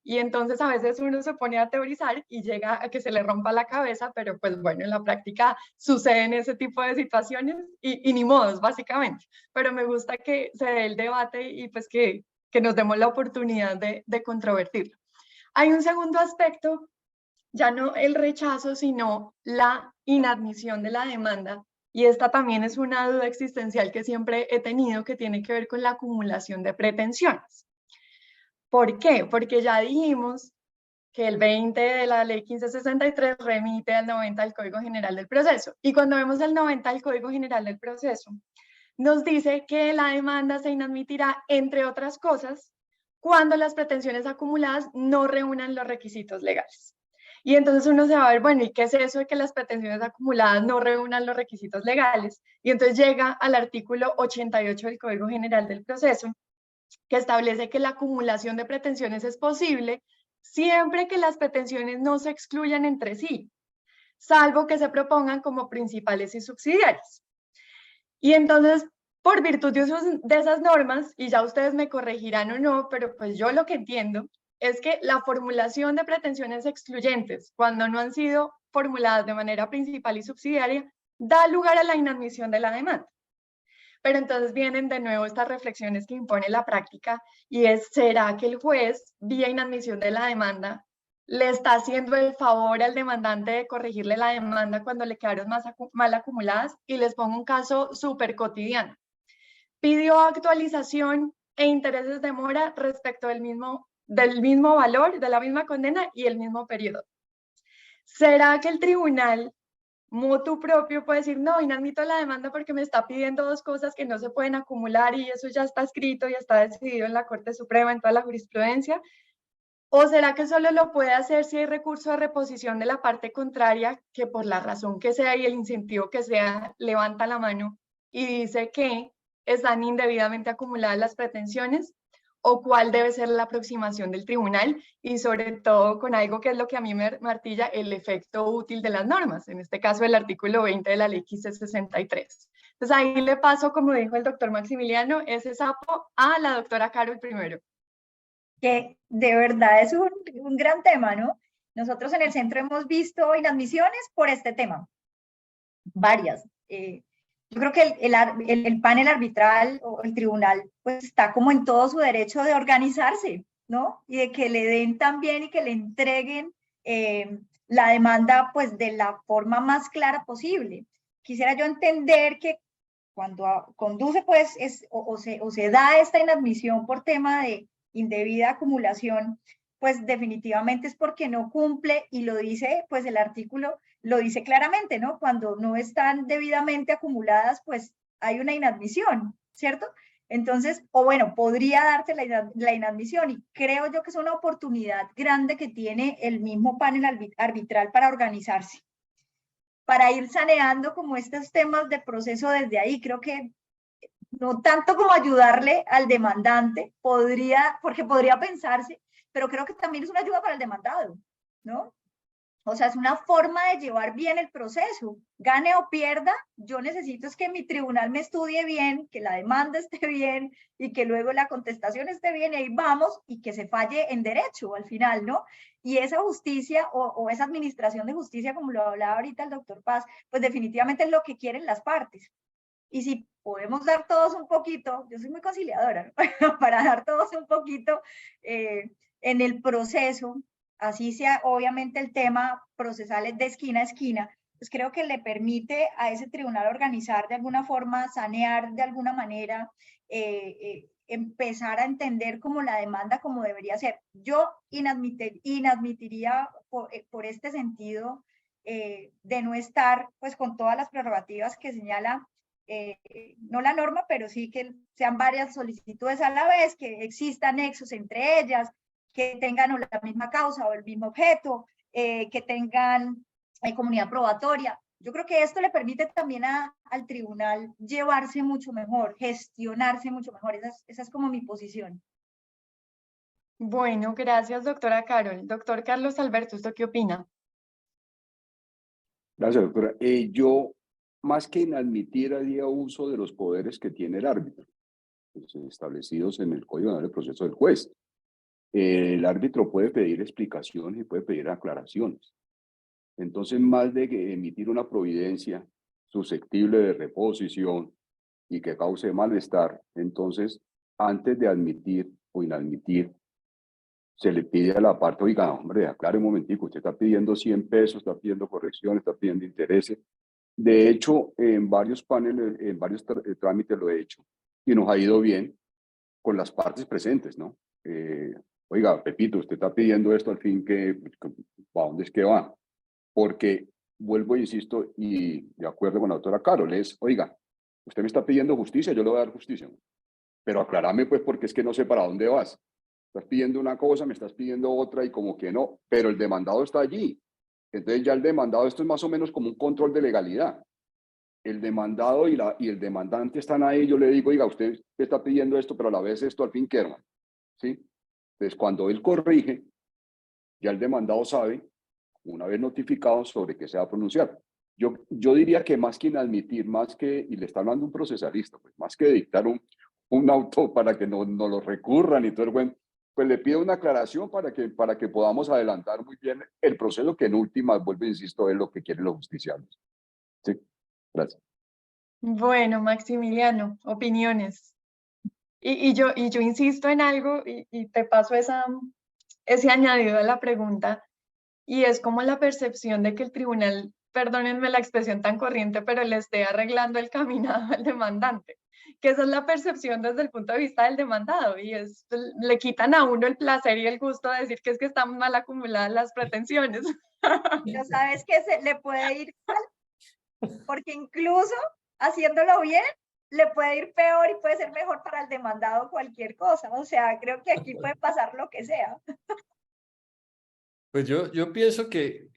Y entonces a veces uno se pone a teorizar y llega a que se le rompa la cabeza, pero pues bueno, en la práctica suceden ese tipo de situaciones y ni modos, básicamente. Pero me gusta que se dé el debate y pues que nos demos la oportunidad de controvertirlo. Hay un segundo aspecto, ya no el rechazo, sino la inadmisión de la demanda. Y esta también es una duda existencial que siempre he tenido, que tiene que ver con la acumulación de pretensiones. ¿Por qué? Porque ya dijimos que el 20 de la ley 1563 remite al 90 del Código General del Proceso. Y cuando vemos el 90 del Código General del Proceso, nos dice que la demanda se inadmitirá, entre otras cosas, cuando las pretensiones acumuladas no reúnan los requisitos legales. Y entonces uno se va a ver, bueno, ¿y qué es eso de que las pretensiones acumuladas no reúnan los requisitos legales? Y entonces llega al artículo 88 del Código General del Proceso, que establece que la acumulación de pretensiones es posible siempre que las pretensiones no se excluyan entre sí, salvo que se propongan como principales y subsidiarias. Y entonces, por virtud de esas normas, y ya ustedes me corregirán o no, pero pues yo lo que entiendo es que la formulación de pretensiones excluyentes, cuando no han sido formuladas de manera principal y subsidiaria, da lugar a la inadmisión de la demanda. Pero entonces vienen de nuevo estas reflexiones que impone la práctica, y es, ¿será que el juez, vía inadmisión de la demanda, le está haciendo el favor al demandante de corregirle la demanda cuando le quedaron mal acumuladas? Y les pongo un caso súper cotidiano. Pidió actualización e intereses de mora respecto del mismo valor, de la misma condena y el mismo periodo. ¿Será que el tribunal motu propio puede decir, no, inadmito la demanda porque me está pidiendo dos cosas que no se pueden acumular y eso ya está escrito y está decidido en la Corte Suprema, en toda la jurisprudencia? ¿O será que solo lo puede hacer si hay recurso de reposición de la parte contraria, que por la razón que sea y el incentivo que sea, levanta la mano y dice que están indebidamente acumuladas las pretensiones? ¿O cuál debe ser la aproximación del tribunal? Y sobre todo con algo que es lo que a mí me martilla, el efecto útil de las normas, en este caso el artículo 20 de la ley 1563. Entonces ahí le paso, como dijo el doctor Maximiliano, ese sapo a la doctora Carol primero. Que de verdad es un gran tema, ¿no? Nosotros en el centro hemos visto inadmisiones por este tema, varias. Yo creo que el panel arbitral o el tribunal pues está como en todo su derecho de organizarse, ¿no? Y de que le den también y que le entreguen la demanda pues de la forma más clara posible. Quisiera yo entender que cuando conduce pues o se da esta inadmisión por tema de indebida acumulación, pues definitivamente es porque no cumple, y lo dice pues el artículo, lo dice claramente, ¿no? Cuando no están debidamente acumuladas, pues hay una inadmisión, ¿cierto? Entonces, o bueno, podría darse la inadmisión, y creo yo que es una oportunidad grande que tiene el mismo panel arbitral para organizarse, para ir saneando como estos temas de proceso desde ahí. Creo que no tanto como ayudarle al demandante, porque podría pensarse, pero creo que también es una ayuda para el demandado, ¿no? O sea, es una forma de llevar bien el proceso. Gane o pierda, yo necesito es que mi tribunal me estudie bien, que la demanda esté bien y que luego la contestación esté bien, y ahí vamos, y que se falle en derecho al final, ¿no? Y esa justicia o esa administración de justicia, como lo hablaba ahorita el doctor Paz, pues definitivamente es lo que quieren las partes. Y si podemos dar todos un poquito, yo soy muy conciliadora, ¿no? Para dar todos un poquito en el proceso, así sea obviamente el tema procesal es de esquina a esquina, pues creo que le permite a ese tribunal organizar de alguna forma, sanear de alguna manera, empezar a entender como la demanda como debería ser. Yo inadmitiría por este sentido de no estar pues con todas las prerrogativas que señala no la norma, pero sí que sean varias solicitudes a la vez, que existan nexos entre ellas, que tengan la misma causa o el mismo objeto, que tengan comunidad probatoria. Yo creo que esto le permite también al tribunal llevarse mucho mejor, gestionarse mucho mejor. Esa es como mi posición. Bueno, gracias, doctora Carol. Doctor Carlos Alberto, ¿usted qué opina? Gracias, doctora. Yo, más que inadmitir, haría uso de los poderes que tiene el árbitro, pues, establecidos en el Código Penal del Proceso del juez. El árbitro puede pedir explicaciones y puede pedir aclaraciones. Entonces, más de que emitir una providencia susceptible de reposición y que cause malestar, entonces, antes de admitir o inadmitir, se le pide a la parte, oiga, hombre, aclare un momentico, usted está pidiendo 100 pesos, está pidiendo corrección, está pidiendo intereses. De hecho, en varios paneles, en varios trámites lo he hecho y nos ha ido bien con las partes presentes, ¿no? Oiga, Pepito, usted está pidiendo esto al fin, ¿para dónde es que va? Porque, vuelvo e insisto, y de acuerdo con la doctora Carol, oiga, usted me está pidiendo justicia, yo le voy a dar justicia, pero aclárame pues porque es que no sé para dónde vas. Estás pidiendo una cosa, me estás pidiendo otra y como que no, pero el demandado está allí. Entonces ya el demandado, esto es más o menos como un control de legalidad. El demandado y el demandante están ahí, yo le digo, oiga, usted está pidiendo esto, pero a la vez esto al fin, ¿qué, hermano? ¿Sí? Entonces cuando él corrige, ya el demandado sabe, una vez notificado, sobre qué se va a pronunciar. Yo diría que más que inadmitir, y le está hablando un procesalista, pues más que dictar un auto para que no lo recurran y todo el buen, pues le pido una aclaración para que podamos adelantar muy bien el proceso, que en última, vuelvo e insisto, es lo que quieren los justiciables. Sí, gracias. Bueno, Maximiliano, opiniones. Y yo insisto en algo y te paso ese añadido a la pregunta, y es como la percepción de que el tribunal, perdónenme la expresión tan corriente, pero le esté arreglando el caminado al demandante, que esa es la percepción desde el punto de vista del demandado, y le quitan a uno el placer y el gusto de decir que es que están mal acumuladas las pretensiones. Pero sabes que se le puede ir mal, porque incluso haciéndolo bien, le puede ir peor y puede ser mejor para el demandado cualquier cosa. O sea, creo que aquí puede pasar lo que sea. Pues yo pienso que,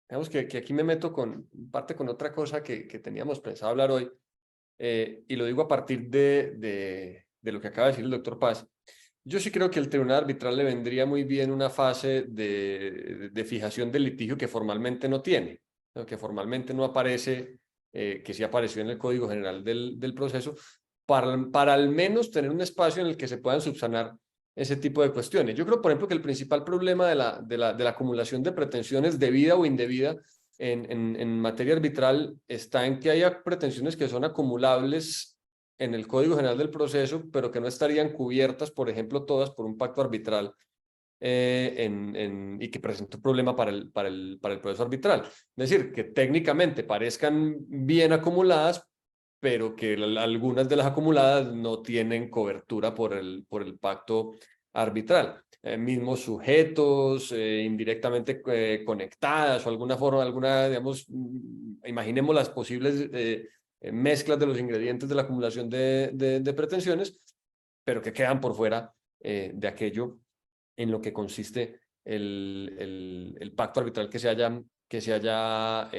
digamos que aquí me meto con parte con otra cosa que teníamos pensado hablar hoy, y lo digo a partir de lo que acaba de decir el doctor Paz. Yo sí creo que el tribunal arbitral le vendría muy bien una fase de fijación del litigio que formalmente no tiene, ¿no? Que formalmente no aparece, que sí apareció en el Código General del proceso, para al menos tener un espacio en el que se puedan subsanar ese tipo de cuestiones. Yo creo, por ejemplo, que el principal problema de la acumulación de pretensiones debida o indebida en materia arbitral está en que haya pretensiones que son acumulables en el Código General del Proceso, pero que no estarían cubiertas, por ejemplo, todas por un pacto arbitral, y que presenta un problema para el proceso arbitral. Es decir, que técnicamente parezcan bien acumuladas, pero que algunas de las acumuladas no tienen cobertura por el pacto arbitral. Mismos sujetos, indirectamente conectadas o alguna forma, digamos, imaginemos las posibles mezclas de los ingredientes de la acumulación de pretensiones, pero que quedan por fuera de aquello en lo que consiste el pacto arbitral que se haya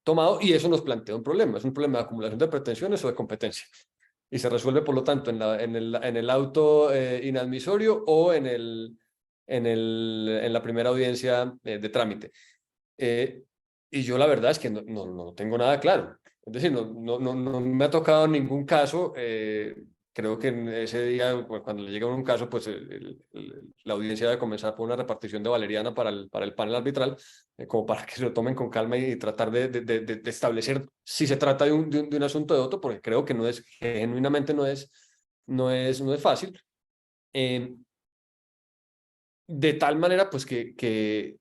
tomado, y eso nos plantea un problema. Es un problema de acumulación de pretensiones o de competencia. Y se resuelve, por lo tanto, en el auto inadmisorio o en la primera audiencia de trámite. Y yo la verdad es que no tengo nada claro. Es decir, no me ha tocado ningún caso. Creo que en ese día, cuando le llega un caso, pues la audiencia debe comenzar por una repartición de valeriana para el panel arbitral, como para que se lo tomen con calma y tratar de establecer si se trata de un asunto de otro, porque creo que genuinamente no es fácil. De tal manera, pues que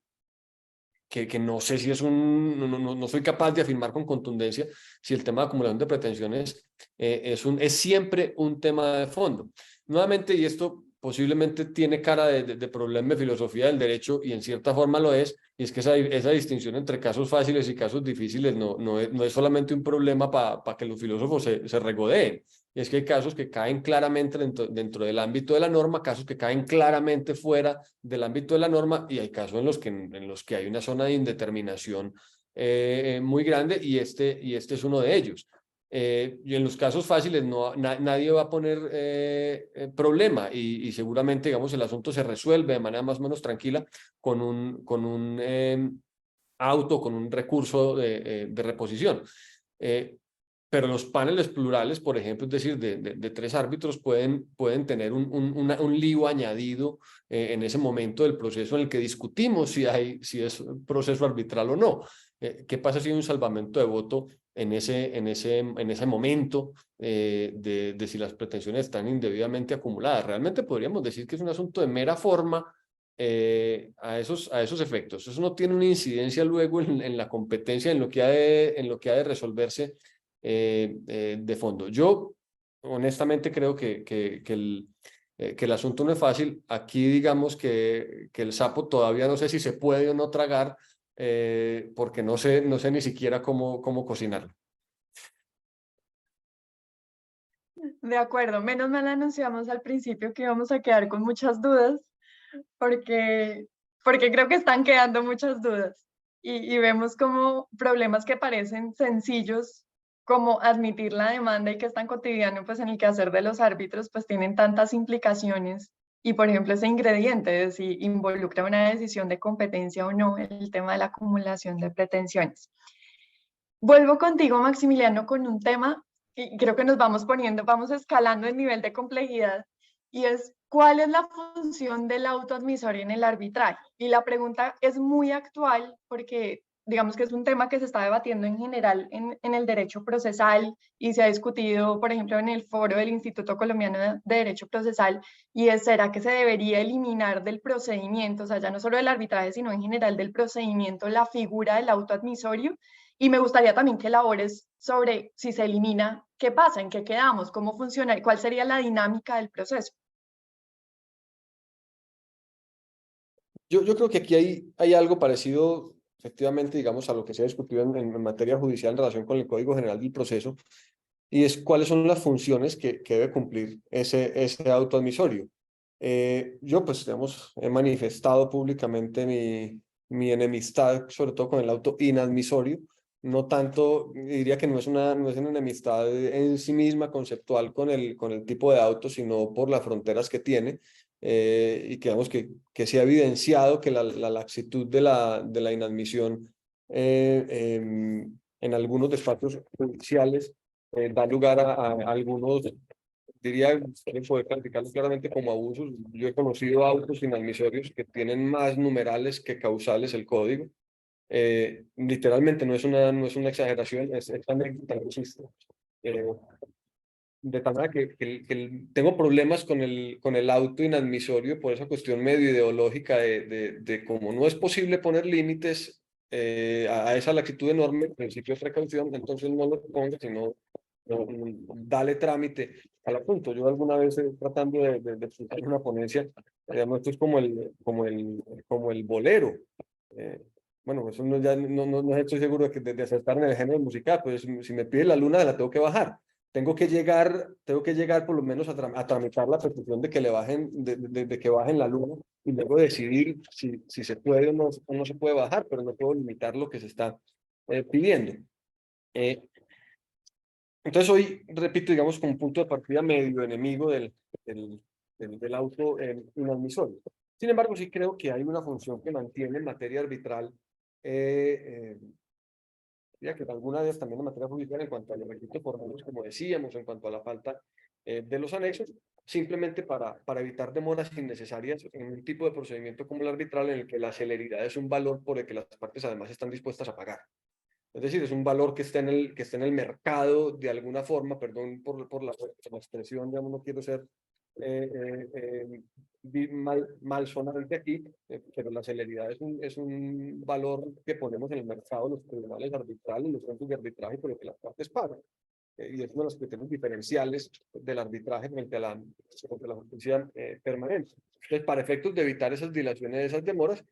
no sé si es no soy capaz de afirmar con contundencia si el tema de acumulación de pretensiones es siempre un tema de fondo. Nuevamente, y esto posiblemente tiene cara de problema de filosofía del derecho y en cierta forma lo es, y es que esa distinción entre casos fáciles y casos difíciles no es solamente un problema para que los filósofos se regodeen, y es que hay casos que caen claramente dentro del ámbito de la norma, casos que caen claramente fuera del ámbito de la norma, y hay casos en los que hay una zona de indeterminación muy grande, y este es uno de ellos. Y en los casos fáciles nadie va a poner problema y seguramente, digamos, el asunto se resuelve de manera más o menos tranquila con un auto, con un recurso de reposición. Pero los paneles plurales, por ejemplo, es decir, de 3 árbitros, pueden tener un lío añadido en ese momento del proceso en el que discutimos si es un proceso arbitral o no. ¿Qué pasa si hay un salvamento de voto en ese momento de si las pretensiones están indebidamente acumuladas? Realmente podríamos decir que es un asunto de mera forma a esos efectos. Eso no tiene una incidencia luego en la competencia, en lo que ha de resolverse de fondo. Yo honestamente creo que el asunto no es fácil. Aquí digamos que el sapo todavía no sé si se puede o no tragar, porque no sé ni siquiera cómo cocinarlo. De acuerdo, menos mal anunciamos al principio que íbamos a quedar con muchas dudas, porque creo que están quedando muchas dudas y vemos como problemas que parecen sencillos, como admitir la demanda y que es tan cotidiano pues en el quehacer de los árbitros, pues tienen tantas implicaciones. Y por ejemplo, ese ingrediente de si involucra una decisión de competencia o no, el tema de la acumulación de pretensiones. Vuelvo contigo, Maximiliano, con un tema y creo que nos vamos escalando el nivel de complejidad, y es ¿cuál es la función del autoadmisorio en el arbitraje? Y la pregunta es muy actual porque digamos que es un tema que se está debatiendo en general en el derecho procesal y se ha discutido, por ejemplo, en el foro del Instituto Colombiano de Derecho Procesal, y es, ¿será que se debería eliminar del procedimiento, o sea, ya no solo del arbitraje, sino en general del procedimiento, la figura del autoadmisorio? Y me gustaría también que elabores sobre si se elimina, qué pasa, en qué quedamos, cómo funciona y cuál sería la dinámica del proceso. Yo creo que aquí hay algo parecido, efectivamente, digamos, a lo que se ha discutido en materia judicial en relación con el Código General del Proceso, y es cuáles son las funciones que debe cumplir ese autoadmisorio. Yo, pues, digamos, he manifestado públicamente mi enemistad, sobre todo con el auto inadmisorio. No tanto, diría que no es una enemistad en sí misma conceptual con el tipo de auto, sino por las fronteras que tiene, y que, digamos, que se ha evidenciado que la laxitud de la inadmisión en algunos despachos judiciales da lugar a algunos, diría, poder calificarlos claramente como abusos. Yo he conocido autos inadmisorios que tienen más numerales que causales el código. Literalmente no es una exageración, es anécdota, no existe. De tal manera que tengo problemas con el auto inadmisorio por esa cuestión medio ideológica de cómo no es posible poner límites a esa laxitud enorme, principio de precaución, entonces no lo pongas, sino dale trámite al asunto. Yo alguna vez tratando de explicar en una ponencia, digamos, esto es como el bolero. Eh, bueno, eso no estoy seguro de acertar en el género musical, pues si me pide la luna, la tengo que bajar. Tengo que llegar por lo menos a tramitar la petición de que le bajen, de que bajen la luna, y luego decidir si se puede o no se puede bajar, pero no puedo limitar lo que se está pidiendo. Entonces hoy, repito, digamos, como un punto de partida medio enemigo del auto inadmisorio. Sin embargo, sí creo que hay una función que mantiene en materia arbitral, ya que alguna vez también en materia judicial, en cuanto a los requisitos formales, como decíamos, en cuanto a la falta de los anexos, simplemente para evitar demoras innecesarias en un tipo de procedimiento como el arbitral, en el que la celeridad es un valor por el que las partes además están dispuestas a pagar. Es decir, es un valor que está en el mercado de alguna forma, perdón por la expresión, digamos, no quiero ser malsonante aquí, pero la celeridad es un valor que ponemos en el mercado, los tribunales arbitrales, los centros de arbitraje, por lo que las partes pagan. y es uno de los criterios diferenciales del arbitraje frente a la justicia permanente. Entonces, para efectos de evitar esas dilaciones, esas demoras,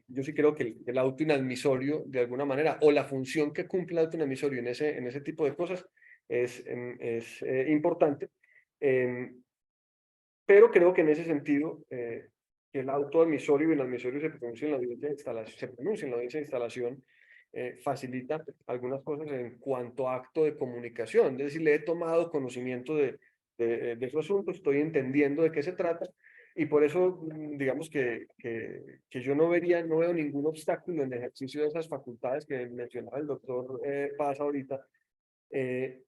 yo sí creo que el auto inadmisorio, de alguna manera, o la función que cumple el auto inadmisorio en ese tipo de cosas es importante. Pero creo que en ese sentido, que el auto admisorio y el admisorio se pronuncia en la audiencia de instalación, facilita algunas cosas en cuanto a acto de comunicación. Es decir, le he tomado conocimiento de su asunto, estoy entendiendo de qué se trata, y por eso, digamos que yo no veo ningún obstáculo en el ejercicio de esas facultades que mencionaba el doctor Paz ahorita, que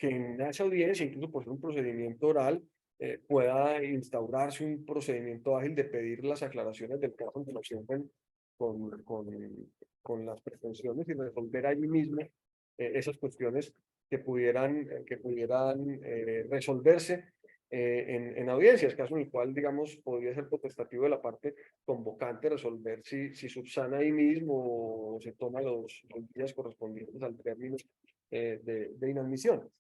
en esa audiencia, incluso por ser un procedimiento oral, pueda instaurarse un procedimiento ágil de pedir las aclaraciones del caso en relación con las pretensiones y resolver allí mismo esas cuestiones que pudieran resolverse en audiencias, caso en el cual, digamos, podría ser potestativo de la parte convocante resolver si subsana ahí mismo o se toma los días correspondientes al término de inadmisión.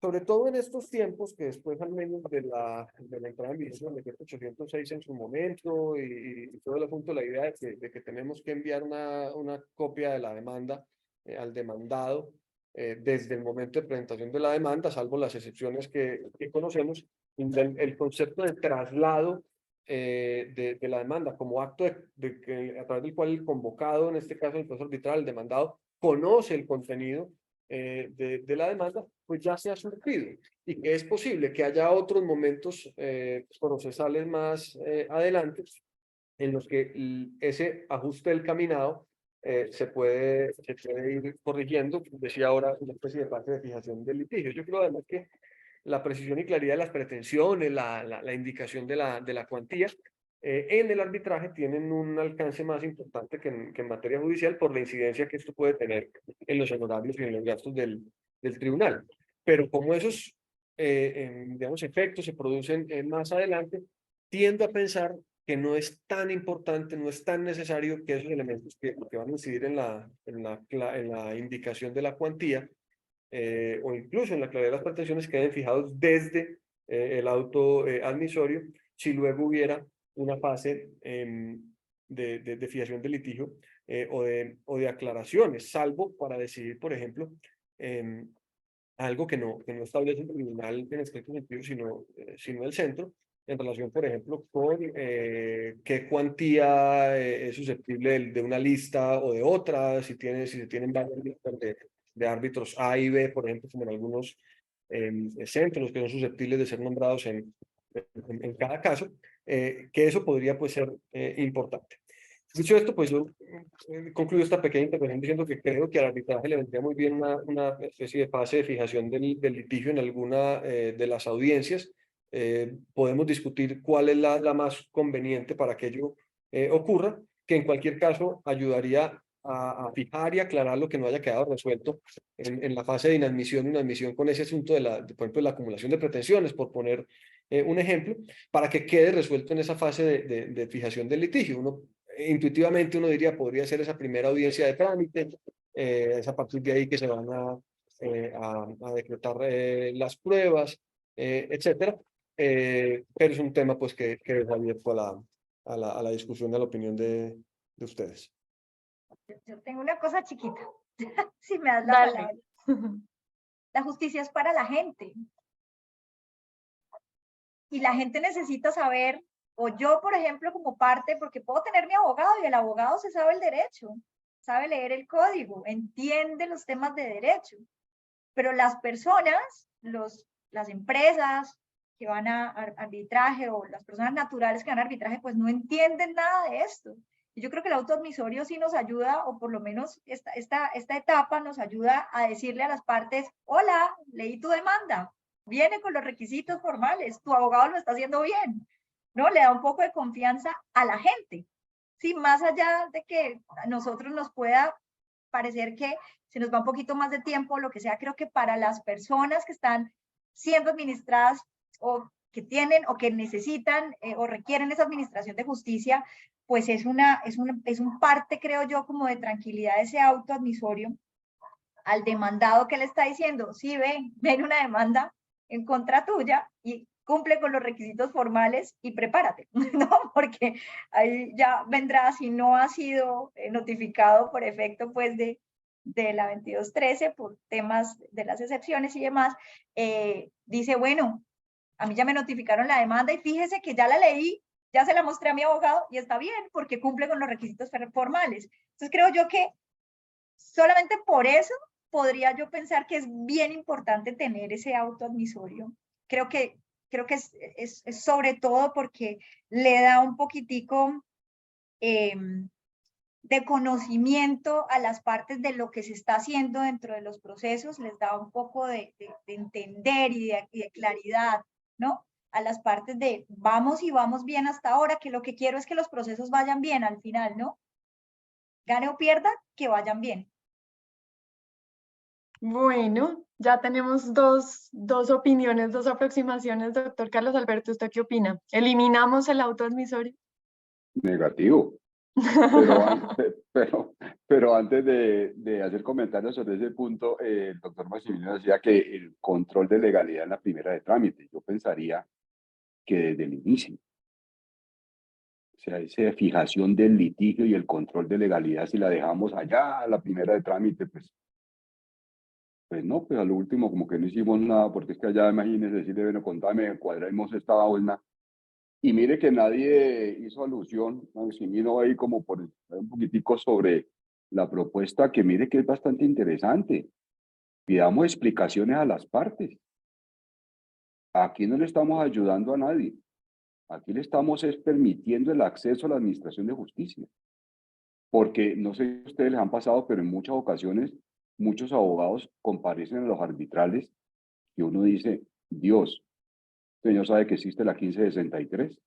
Sobre todo en estos tiempos que después al menos de la entrada en vigor del decreto 806 en su momento y todo el asunto, la idea de que tenemos que enviar una copia de la demanda al demandado desde el momento de presentación de la demanda, salvo las excepciones que conocemos, el concepto de traslado de la demanda como acto a través del cual el convocado, en este caso el proceso arbitral, el demandado, conoce el contenido de la demanda, pues ya se ha surtido, y que es posible que haya otros momentos procesales más adelante en los que ese ajuste del caminado se puede ir corrigiendo, decía ahora, una especie de fase de fijación del litigio. Yo creo además que la precisión y claridad de las pretensiones, la indicación de la cuantía, en el arbitraje tienen un alcance más importante que en materia judicial por la incidencia que esto puede tener en los honorarios y en los gastos del tribunal. Pero como esos, digamos, efectos se producen más adelante, tiendo a pensar que no es tan importante, no es tan necesario que esos elementos que van a incidir en la indicación de la cuantía, o incluso en la claridad de las pretensiones, queden fijados desde el auto admisorio, si luego hubiera una fase de fijación del litigio o de aclaraciones, salvo para decidir, por ejemplo, algo que no establece el tribunal en estricto sentido, sino el centro, en relación, por ejemplo, con qué cuantía es susceptible de una lista o de otra, si se tienen varias listas de árbitros A y B, por ejemplo, como en algunos centros que son susceptibles de ser nombrados en cada caso, que eso podría pues ser importante. Dicho esto, pues yo concluyo esta pequeña intervención diciendo que creo que al arbitraje le vendría muy bien una especie de fase de fijación del litigio en alguna de las audiencias. Podemos discutir cuál es la más conveniente para que ello ocurra, que en cualquier caso ayudaría a fijar y aclarar lo que no haya quedado resuelto en la fase de inadmisión con ese asunto por ejemplo, de la acumulación de pretensiones, por poner un ejemplo, para que quede resuelto en esa fase de fijación del litigio. Intuitivamente uno diría, podría ser esa primera audiencia de trámite, es a partir de ahí que se van a decretar las pruebas, etcétera, pero es un tema pues que es abierto a la discusión, a la opinión de ustedes. Yo tengo una cosa chiquita, si me das la Dale. palabra. La justicia es para la gente. Y la gente necesita saber, o yo, por ejemplo, como parte, porque puedo tener mi abogado y el abogado se sabe el derecho, sabe leer el código, entiende los temas de derecho. Pero las personas, las empresas que van a arbitraje o las personas naturales que van a arbitraje, pues no entienden nada de esto. Y yo creo que el auto admisorio sí nos ayuda, o por lo menos esta etapa nos ayuda a decirle a las partes, hola, leí tu demanda, viene con los requisitos formales, tu abogado lo está haciendo bien, ¿no? Le da un poco de confianza a la gente. Sí, más allá de que a nosotros nos pueda parecer que se nos va un poquito más de tiempo, lo que sea, creo que para las personas que están siendo administradas o que tienen o que necesitan o requieren esa administración de justicia, pues es un parte, creo yo, como de tranquilidad ese auto admisorio, al demandado que le está diciendo, sí, ven una demanda en contra tuya y cumple con los requisitos formales y prepárate, ¿no? Porque ahí ya vendrá, si no ha sido notificado por efecto, pues, de la 2213 por temas de las excepciones y demás, dice, bueno, a mí ya me notificaron la demanda y fíjese que ya la leí, ya se la mostré a mi abogado y está bien porque cumple con los requisitos formales. Entonces creo yo que solamente por eso podría yo pensar que es bien importante tener ese auto admisorio. Creo que es sobre todo porque le da un poquitico de conocimiento a las partes de lo que se está haciendo dentro de los procesos, les da un poco de entender y de claridad, ¿no? A las partes de vamos y vamos bien hasta ahora, que lo que quiero es que los procesos vayan bien al final, ¿no? Gane o pierda, que vayan bien. Bueno, ya tenemos dos opiniones, dos aproximaciones. Doctor Carlos Alberto, ¿usted qué opina? ¿Eliminamos el auto admisorio? Negativo. Pero antes de hacer comentarios sobre ese punto, el doctor Maximiliano decía que el control de legalidad en la primera de trámite. Yo pensaría que desde el inicio, o sea, esa fijación del litigio y el control de legalidad, si la dejamos allá a la primera de trámite, pues no, pues a lo último como que no hicimos nada, porque es que allá, imagínense, decirle, bueno, contame, cuadremos esta vaina. Y mire que nadie hizo alusión, Maximino, ahí como por un poquitico sobre la propuesta, que mire que es bastante interesante. Pidamos explicaciones a las partes. Aquí no le estamos ayudando a nadie. Aquí le estamos permitiendo el acceso a la administración de justicia. Porque no sé si a ustedes les han pasado, pero en muchas ocasiones muchos abogados comparecen a los arbitrales y uno dice, Dios, señor sabe que existe la 1563.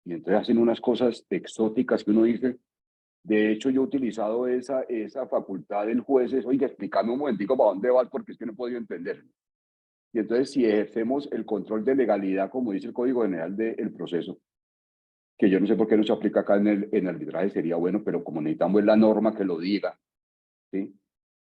Y entonces hacen unas cosas exóticas que uno dice, de hecho yo he utilizado esa facultad del juez, es, oiga, explícame un momentico para dónde vas porque es que no he podido entender. Y entonces si ejercemos el control de legalidad, como dice el Código General del proceso, que yo no sé por qué no se aplica acá en el arbitraje, sería bueno, pero como necesitamos la norma que lo diga, ¿sí?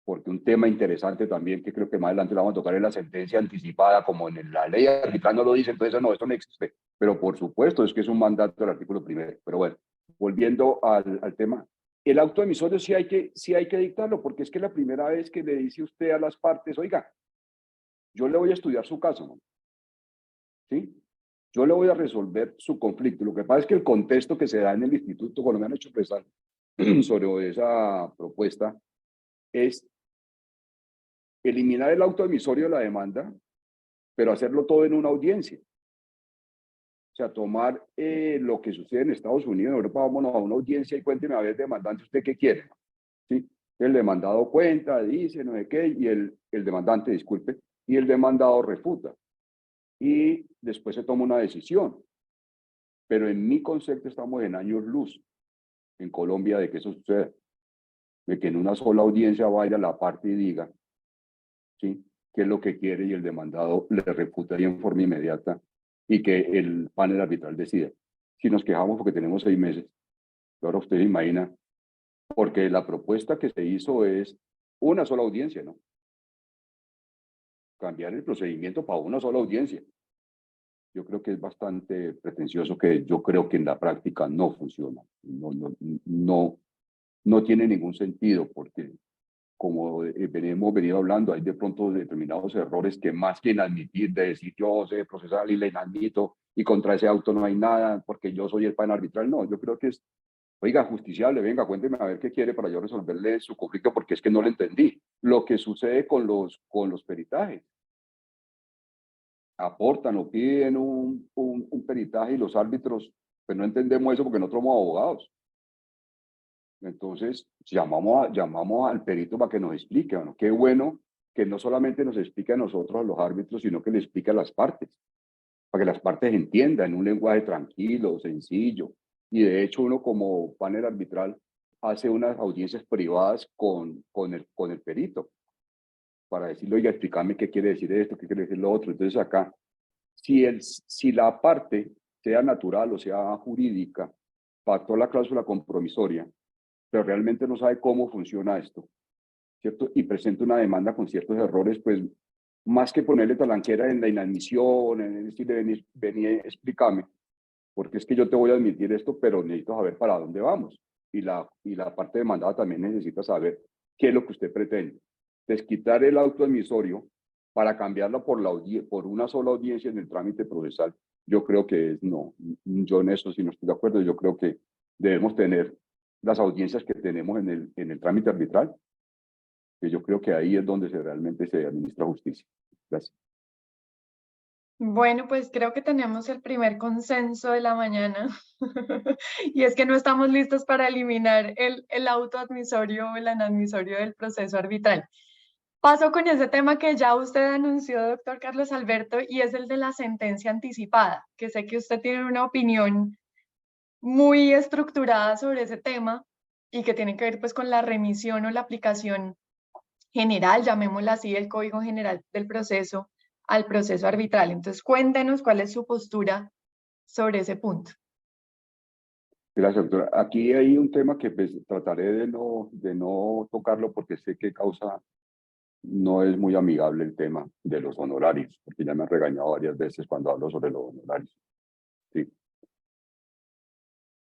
Porque un tema interesante también, que creo que más adelante lo vamos a tocar, es la sentencia anticipada, como en la ley arbitral no lo dice, entonces no, esto no existe. Pero por supuesto es que es un mandato del artículo primero. Pero bueno, volviendo al tema, el auto emisorio sí hay que dictarlo, porque es que la primera vez que le dice usted a las partes, oiga, yo le voy a estudiar su caso, ¿no? ¿Sí? Yo le voy a resolver su conflicto. Lo que pasa es que el contexto que se da en el instituto, cuando me han hecho prestar sobre esa propuesta, es eliminar el auto emisorio de la demanda, pero hacerlo todo en una audiencia. O sea, tomar lo que sucede en Estados Unidos, en Europa, vámonos a una audiencia y cuénteme a ver, demandante, ¿usted qué quiere? ¿Sí? El demandado cuenta, dice, no sé qué, y el demandante, disculpe, y el demandado refuta. Y después se toma una decisión. Pero en mi concepto estamos en años luz en Colombia de que eso suceda. De que en una sola audiencia vaya la parte y diga, ¿sí?, qué es lo que quiere y el demandado le refuta en forma inmediata y que el panel arbitral decida. Si nos quejamos porque tenemos 6 meses, ahora usted se imagina, porque la propuesta que se hizo es una sola audiencia, ¿no? Cambiar el procedimiento para una sola audiencia. Yo creo que es bastante pretencioso, que yo creo que en la práctica no funciona. No tiene ningún sentido, porque como hemos venido hablando, hay de pronto determinados errores que más que inadmitir, de decir yo sé procesal y le inadmito y contra ese auto no hay nada porque yo soy el panel arbitral, no, yo creo que es, oiga, justiciable, venga, cuénteme a ver qué quiere para yo resolverle su conflicto porque es que no le entendí. Lo que sucede con los peritajes. Aportan o piden un peritaje y los árbitros, pues no entendemos eso porque no somos abogados. Entonces, llamamos al perito para que nos explique. Bueno, qué bueno que no solamente nos explique a nosotros, a los árbitros, sino que le explique a las partes, para que las partes entiendan en un lenguaje tranquilo, sencillo. Y de hecho, uno como panel arbitral hace unas audiencias privadas con el perito, para decirle, oiga, explícame qué quiere decir esto, qué quiere decir lo otro. Entonces acá, si la parte, sea natural o sea jurídica, pactó la cláusula compromisoria, pero realmente no sabe cómo funciona esto, ¿cierto? Y presento una demanda con ciertos errores, pues más que ponerle talanquera en la inadmisión, en decirle, vení, explícame, porque es que yo te voy a admitir esto, pero necesito saber para dónde vamos. Y la parte demandada también necesita saber qué es lo que usted pretende. Desquitar el auto admisorio para cambiarla por una sola audiencia en el trámite procesal, yo creo que no, yo en eso sí no estoy de acuerdo. Yo creo que debemos tener las audiencias que tenemos en el trámite arbitral, que yo creo que ahí es donde realmente se administra justicia. Gracias. Bueno, pues creo que tenemos el primer consenso de la mañana y es que no estamos listos para eliminar el auto admisorio o el inadmisorio del proceso arbitral. Paso con ese tema que ya usted anunció, doctor Carlos Alberto, y es el de la sentencia anticipada, que sé que usted tiene una opinión muy estructurada sobre ese tema y que tiene que ver pues con la remisión o la aplicación general, llamémosla así, del Código General del Proceso al proceso arbitral. Entonces, cuéntenos cuál es su postura sobre ese punto. Gracias, doctora. Aquí hay un tema que pues, trataré de no tocarlo porque sé que no es muy amigable el tema de los honorarios, porque ya me han regañado varias veces cuando hablo sobre los honorarios. ¿Sí?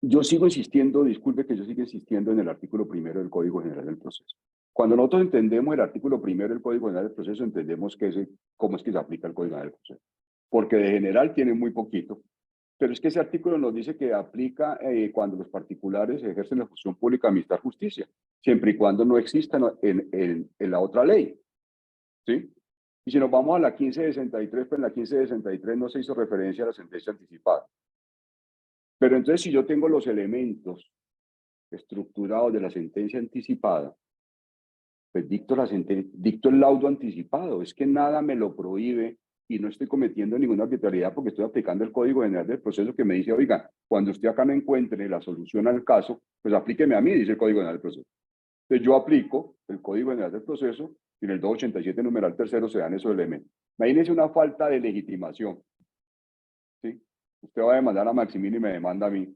Yo sigo insistiendo, disculpe que yo siga insistiendo en el artículo 1 del Código General del Proceso. Cuando nosotros entendemos el artículo 1 del Código General del Proceso, entendemos cómo es que se aplica el Código General del Proceso. Porque de general tiene muy poquito, pero es que ese artículo nos dice que aplica cuando los particulares ejercen la función pública de administrar justicia, siempre y cuando no exista en la otra ley. ¿Sí? Y si nos vamos a la 1563, pues en la 1563 no se hizo referencia a la sentencia anticipada. Pero entonces, si yo tengo los elementos estructurados de la sentencia anticipada, pues dicto el laudo anticipado. Es que nada me lo prohíbe y no estoy cometiendo ninguna arbitrariedad porque estoy aplicando el Código General del Proceso que me dice, oiga, cuando usted acá no encuentre la solución al caso, pues aplíqueme a mí, dice el Código General del Proceso. Entonces yo aplico el Código General del Proceso y en el 287 numeral tercero se dan esos elementos. Imagínense una falta de legitimación. ¿Sí? Usted va a demandar a Maximino y me demanda a mí.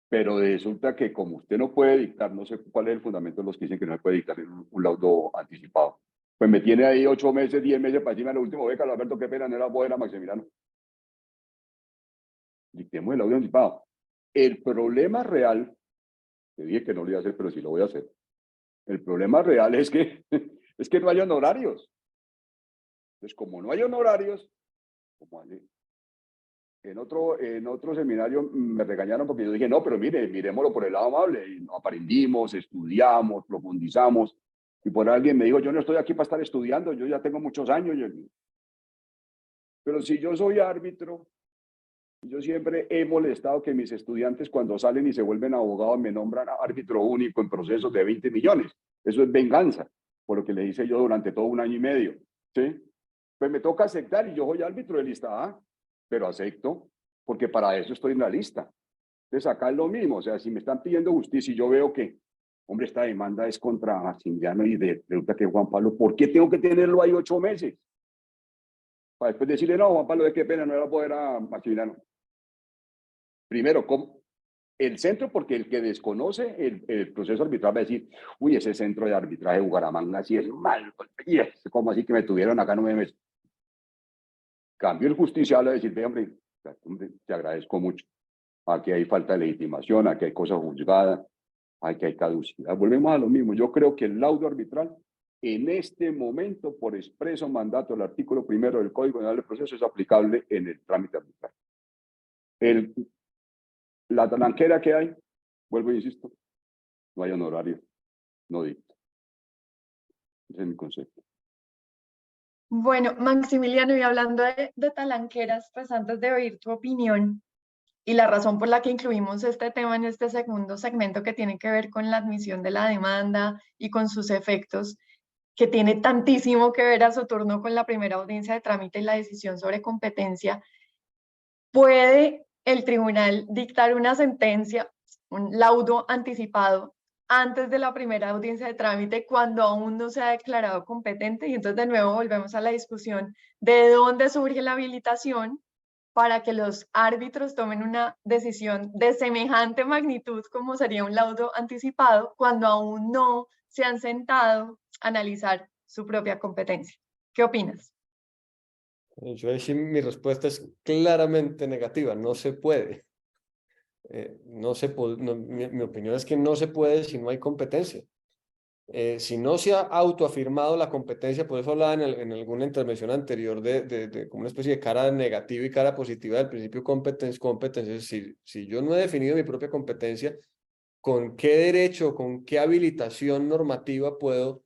Pero resulta que como usted no puede dictar, no sé cuál es el fundamento de los que dicen que no se puede dictar un laudo anticipado. Pues me tiene ahí 8 meses, 10 meses para decirme al último, ve, Carlos Alberto, qué pena, no era poder a Maximiliano. Dictemos el laudo anticipado. El problema real, te dije que no lo iba a hacer, pero sí lo voy a hacer. El problema real es que no hay honorarios. Entonces, como no hay honorarios, como en otro seminario me regañaron porque yo dije, no, pero mire, miremoslo por el lado amable. Y aprendimos, estudiamos, profundizamos. Y por alguien me dijo, yo no estoy aquí para estar estudiando, yo ya tengo muchos años. Pero si yo soy árbitro, yo siempre he molestado que mis estudiantes cuando salen y se vuelven abogados me nombran árbitro único en procesos de 20 millones. Eso es venganza, por lo que le hice yo durante todo 1 año y medio. ¿Sí? Pues me toca aceptar y yo soy árbitro de lista A, pero acepto porque para eso estoy en la lista. Entonces acá es lo mismo, o sea, si me están pidiendo justicia y yo veo que, hombre, esta demanda es contra Maximiliano y resulta que Juan Pablo, ¿por qué tengo que tenerlo ahí 8 meses? Para después decirle, no, Juan Pablo, de qué pena, no era poder a Maximiliano. Primero, el centro, porque el que desconoce el proceso arbitral va a decir, uy, ese centro de arbitraje de Bucaramanga sí es malo, y es como así que me tuvieron acá 9 meses. Cambio el justiciable a decir, ve, hombre, te agradezco mucho. Aquí hay falta de legitimación, aquí hay cosas juzgadas, aquí hay caducidad. Volvemos a lo mismo. Yo creo que el laudo arbitral, en este momento, por expreso mandato del artículo 1 del Código General del Proceso, es aplicable en el trámite arbitral. La talanquera que hay, vuelvo e insisto, no hay honorario, no dicto. Ese es mi concepto. Bueno, Maximiliano, y hablando de talanqueras, pues antes de oír tu opinión y la razón por la que incluimos este tema en este segundo segmento que tiene que ver con la admisión de la demanda y con sus efectos, que tiene tantísimo que ver a su turno con la primera audiencia de trámite y la decisión sobre competencia, ¿puede el tribunal dictar una sentencia, un laudo anticipado antes de la primera audiencia de trámite cuando aún no se ha declarado competente? Y entonces de nuevo volvemos a la discusión de dónde surge la habilitación para que los árbitros tomen una decisión de semejante magnitud como sería un laudo anticipado cuando aún no se han sentado a analizar su propia competencia. ¿Qué opinas? Yo ahí sí, mi respuesta es claramente negativa, no se puede. No se puede, mi opinión es que no se puede si no hay competencia. Si no se ha autoafirmado la competencia, por eso hablaba en alguna intervención anterior de como una especie de cara negativa y cara positiva del principio competencia, si yo no he definido mi propia competencia, ¿con qué derecho, con qué habilitación normativa puedo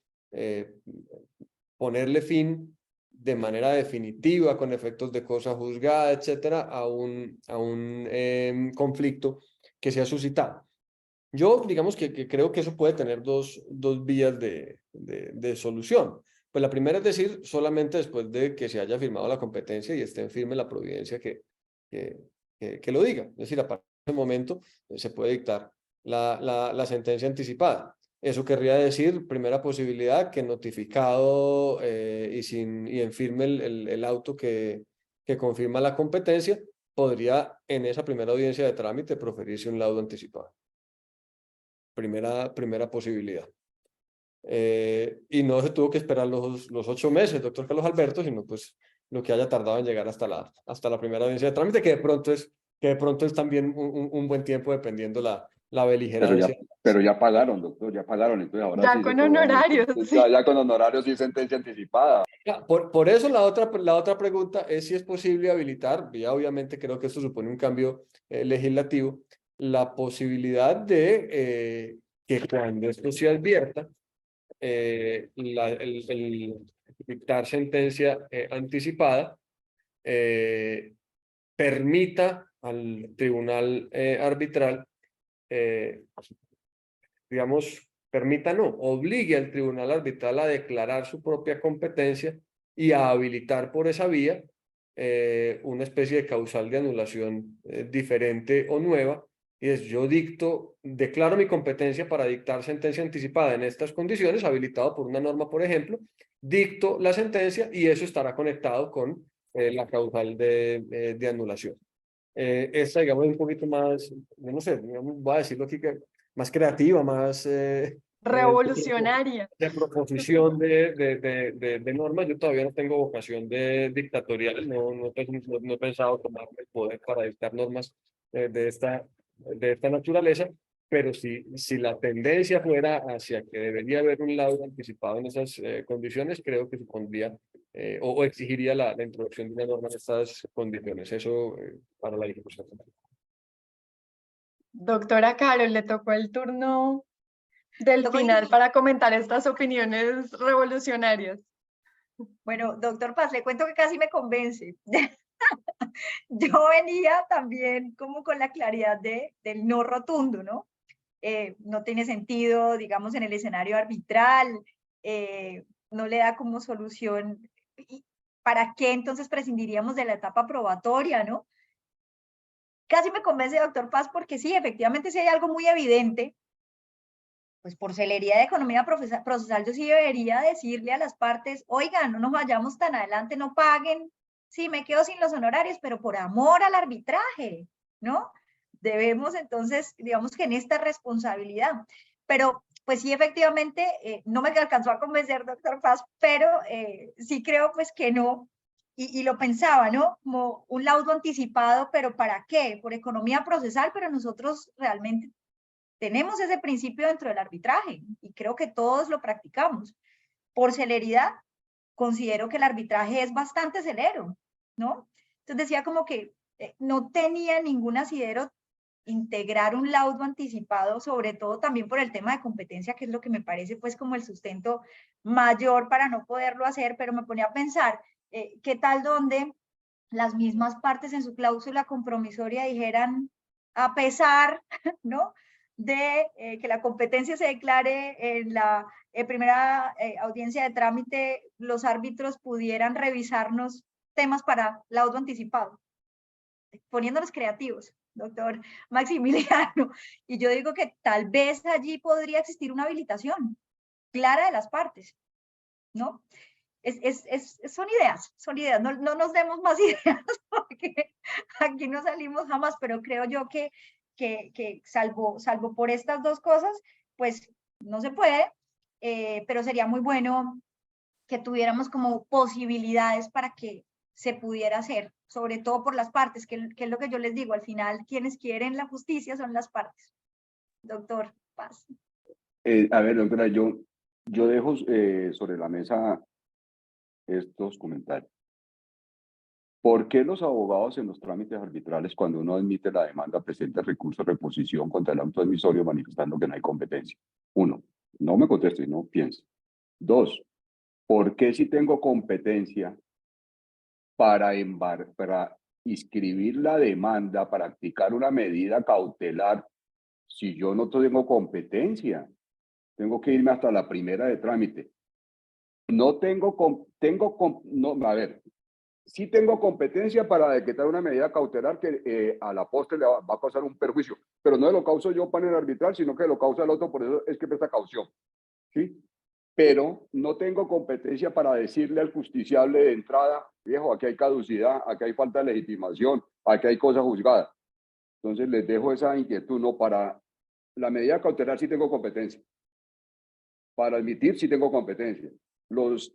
ponerle fin de manera definitiva, con efectos de cosa juzgada, etcétera, a un conflicto que se ha suscitado? Yo, digamos que creo que eso puede tener dos vías de solución. Pues la primera es decir, solamente después de que se haya firmado la competencia y esté en firme la providencia que lo diga. Es decir, a partir de ese momento se puede dictar la sentencia anticipada. Eso querría decir, primera posibilidad, que notificado y en firme el auto que confirma la competencia, podría en esa primera audiencia de trámite proferirse un laudo anticipado. Primera posibilidad. Y no se tuvo que esperar los 8 meses, doctor Carlos Alberto, sino pues lo que haya tardado en llegar hasta la primera audiencia de trámite, que de pronto es también un buen tiempo dependiendo la beligerancia. Pero ya pagaron, doctor, ya pagaron, entonces ahora Ya sí con se puede honorarios, sí. ya con honorarios y sentencia anticipada. Por eso la otra pregunta es si es posible habilitar, ya obviamente creo que esto supone un cambio legislativo, la posibilidad de que cuando esto se advierta, el dictar sentencia anticipada permita al tribunal arbitral, digamos, permita no, obligue al tribunal arbitral a declarar su propia competencia y a habilitar por esa vía una especie de causal de anulación diferente o nueva. Y es, yo declaro mi competencia para dictar sentencia anticipada en estas condiciones, habilitado por una norma, por ejemplo, dicto la sentencia y eso estará conectado con la causal de anulación. Esta, digamos, es un poquito más, yo no sé, digamos, voy a decirlo aquí, que más creativa, más Revolucionaria. de proposición de normas. Yo todavía no tengo vocación de dictatorial, no he pensado tomar el poder para dictar normas de esta naturaleza, pero si la tendencia fuera hacia que debería haber un laudo anticipado en esas condiciones, creo que supondría o exigiría la introducción de una norma en estas condiciones. Eso para la ejecución. Doctora Carol, le tocó el turno del final para comentar estas opiniones revolucionarias. Bueno, doctor Paz, le cuento que casi me convence. Yo venía también como con la claridad del no rotundo, ¿no? No tiene sentido, digamos, en el escenario arbitral, no le da como solución. ¿Para qué entonces prescindiríamos de la etapa probatoria, no? Casi me convence, doctor Paz, porque sí, efectivamente, si hay algo muy evidente, pues por celeridad de economía procesal, yo sí debería decirle a las partes, oigan, no nos vayamos tan adelante, no paguen, sí, me quedo sin los honorarios, pero por amor al arbitraje, ¿no? Debemos entonces, digamos que en esta responsabilidad. Pero, pues sí, efectivamente, no me alcanzó a convencer, doctor Paz, pero sí creo pues que no, y lo pensaba, ¿no? Como un laudo anticipado, pero ¿para qué? Por economía procesal, pero nosotros realmente tenemos ese principio dentro del arbitraje y creo que todos lo practicamos. Por celeridad, considero que el arbitraje es bastante celero, ¿no? Entonces decía como que no tenía ningún asidero integrar un laudo anticipado, sobre todo también por el tema de competencia, que es lo que me parece pues como el sustento mayor para no poderlo hacer, pero me ponía a pensar, ¿qué tal donde las mismas partes en su cláusula compromisoria dijeran, a pesar, ¿no?, de que la competencia se declare en la primera audiencia de trámite, los árbitros pudieran revisarnos temas para laudo anticipado, poniéndonos creativos, doctor Maximiliano. Y yo digo que tal vez allí podría existir una habilitación clara de las partes, ¿no? Son ideas, no nos demos más ideas porque aquí no salimos jamás, pero creo yo que salvo por estas dos cosas, pues no se puede. pero sería muy bueno que tuviéramos como posibilidades para que se pudiera hacer, sobre todo por las partes, que es lo que yo les digo, al final quienes quieren la justicia son las partes. Doctor Paz. A ver, doctora, yo dejo sobre la mesa estos comentarios. ¿Por qué los abogados en los trámites arbitrales, cuando uno admite la demanda, presentan recurso de reposición contra el auto admisorio manifestando que no hay competencia? Uno, no me conteste, no piense. Dos, ¿por qué si tengo competencia para inscribir la demanda, practicar una medida cautelar, si yo no tengo competencia? Tengo que irme hasta la primera de trámite. Sí tengo competencia para decretar una medida cautelar que a la postre le va a causar un perjuicio, pero no lo causo yo panel arbitral, sino que lo causa el otro, por eso es que presta caución, ¿sí? Pero no tengo competencia para decirle al justiciable de entrada, viejo, aquí hay caducidad, aquí hay falta de legitimación, aquí hay cosa juzgada. Entonces les dejo esa inquietud, ¿no? Para la medida cautelar sí tengo competencia. Para admitir sí tengo competencia. Los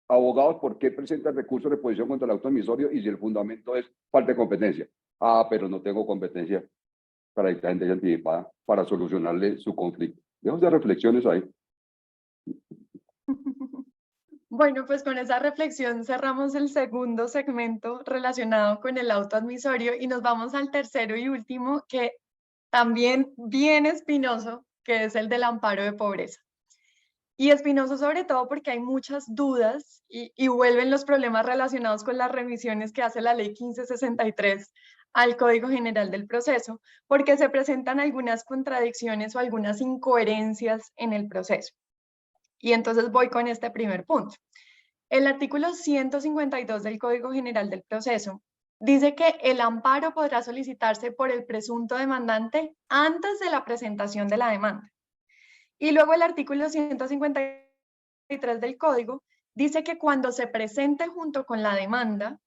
abogados, ¿por qué presentan recurso de reposición contra el auto admisorio? Y si el fundamento es falta de competencia. Ah, pero no tengo competencia para dictar sentencia anticipada para solucionarle su conflicto. Dejo esas reflexiones ahí. Bueno, pues con esa reflexión cerramos el segundo segmento relacionado con el auto admisorio y nos vamos al tercero y último, que también bien espinoso, que es el del amparo de pobreza. Y espinoso sobre todo porque hay muchas dudas y vuelven los problemas relacionados con las revisiones que hace la ley 1563 al Código General del Proceso, porque se presentan algunas contradicciones o algunas incoherencias en el proceso. Y entonces voy con este primer punto. El artículo 152 del Código General del Proceso dice que el amparo podrá solicitarse por el presunto demandante antes de la presentación de la demanda. Y luego el artículo 153 del Código dice que cuando se presente junto con la demanda,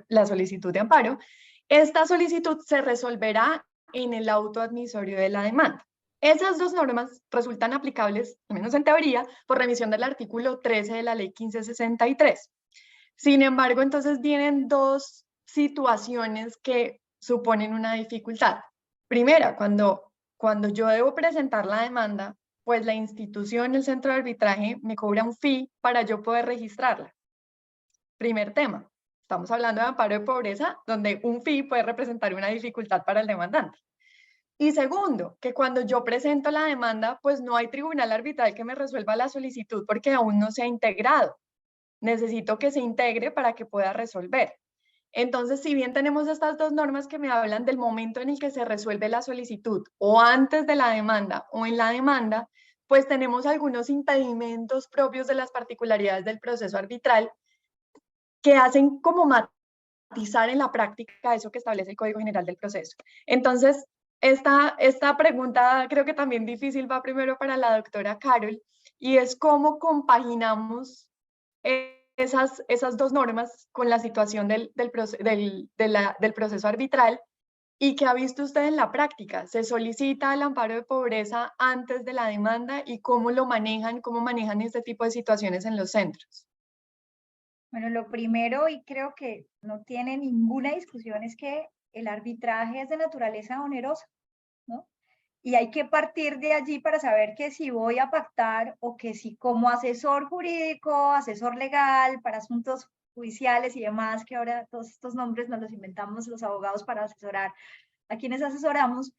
la solicitud de amparo, esta solicitud se resolverá en el auto admisorio de la demanda. Esas dos normas resultan aplicables, al menos en teoría, por remisión del artículo 13 de la ley 1563. Sin embargo, entonces vienen dos situaciones que suponen una dificultad. Primera, cuando yo debo presentar la demanda, pues la institución, el centro de arbitraje, me cobra un fee para yo poder registrarla. Primer tema, estamos hablando de amparo de pobreza, donde un fee puede representar una dificultad para el demandante. Y segundo, que cuando yo presento la demanda, pues no hay tribunal arbitral que me resuelva la solicitud porque aún no se ha integrado. Necesito que se integre para que pueda resolver. Entonces, si bien tenemos estas dos normas que me hablan del momento en el que se resuelve la solicitud o antes de la demanda o en la demanda, pues tenemos algunos impedimentos propios de las particularidades del proceso arbitral que hacen como matizar en la práctica eso que establece el Código General del Proceso. Entonces, esta pregunta creo que también difícil va primero para la doctora Carol y es cómo compaginamos esas dos normas con la situación del proceso arbitral y que ha visto usted en la práctica. ¿Se solicita el amparo de pobreza antes de la demanda y cómo lo manejan, cómo manejan este tipo de situaciones en los centros? Bueno, lo primero, y creo que no tiene ninguna discusión, es que el arbitraje es de naturaleza onerosa, ¿no? Y hay que partir de allí para saber que si voy a pactar o que si como asesor jurídico, asesor legal para asuntos judiciales y demás, que ahora todos estos nombres nos los inventamos los abogados para asesorar a quienes asesoramos,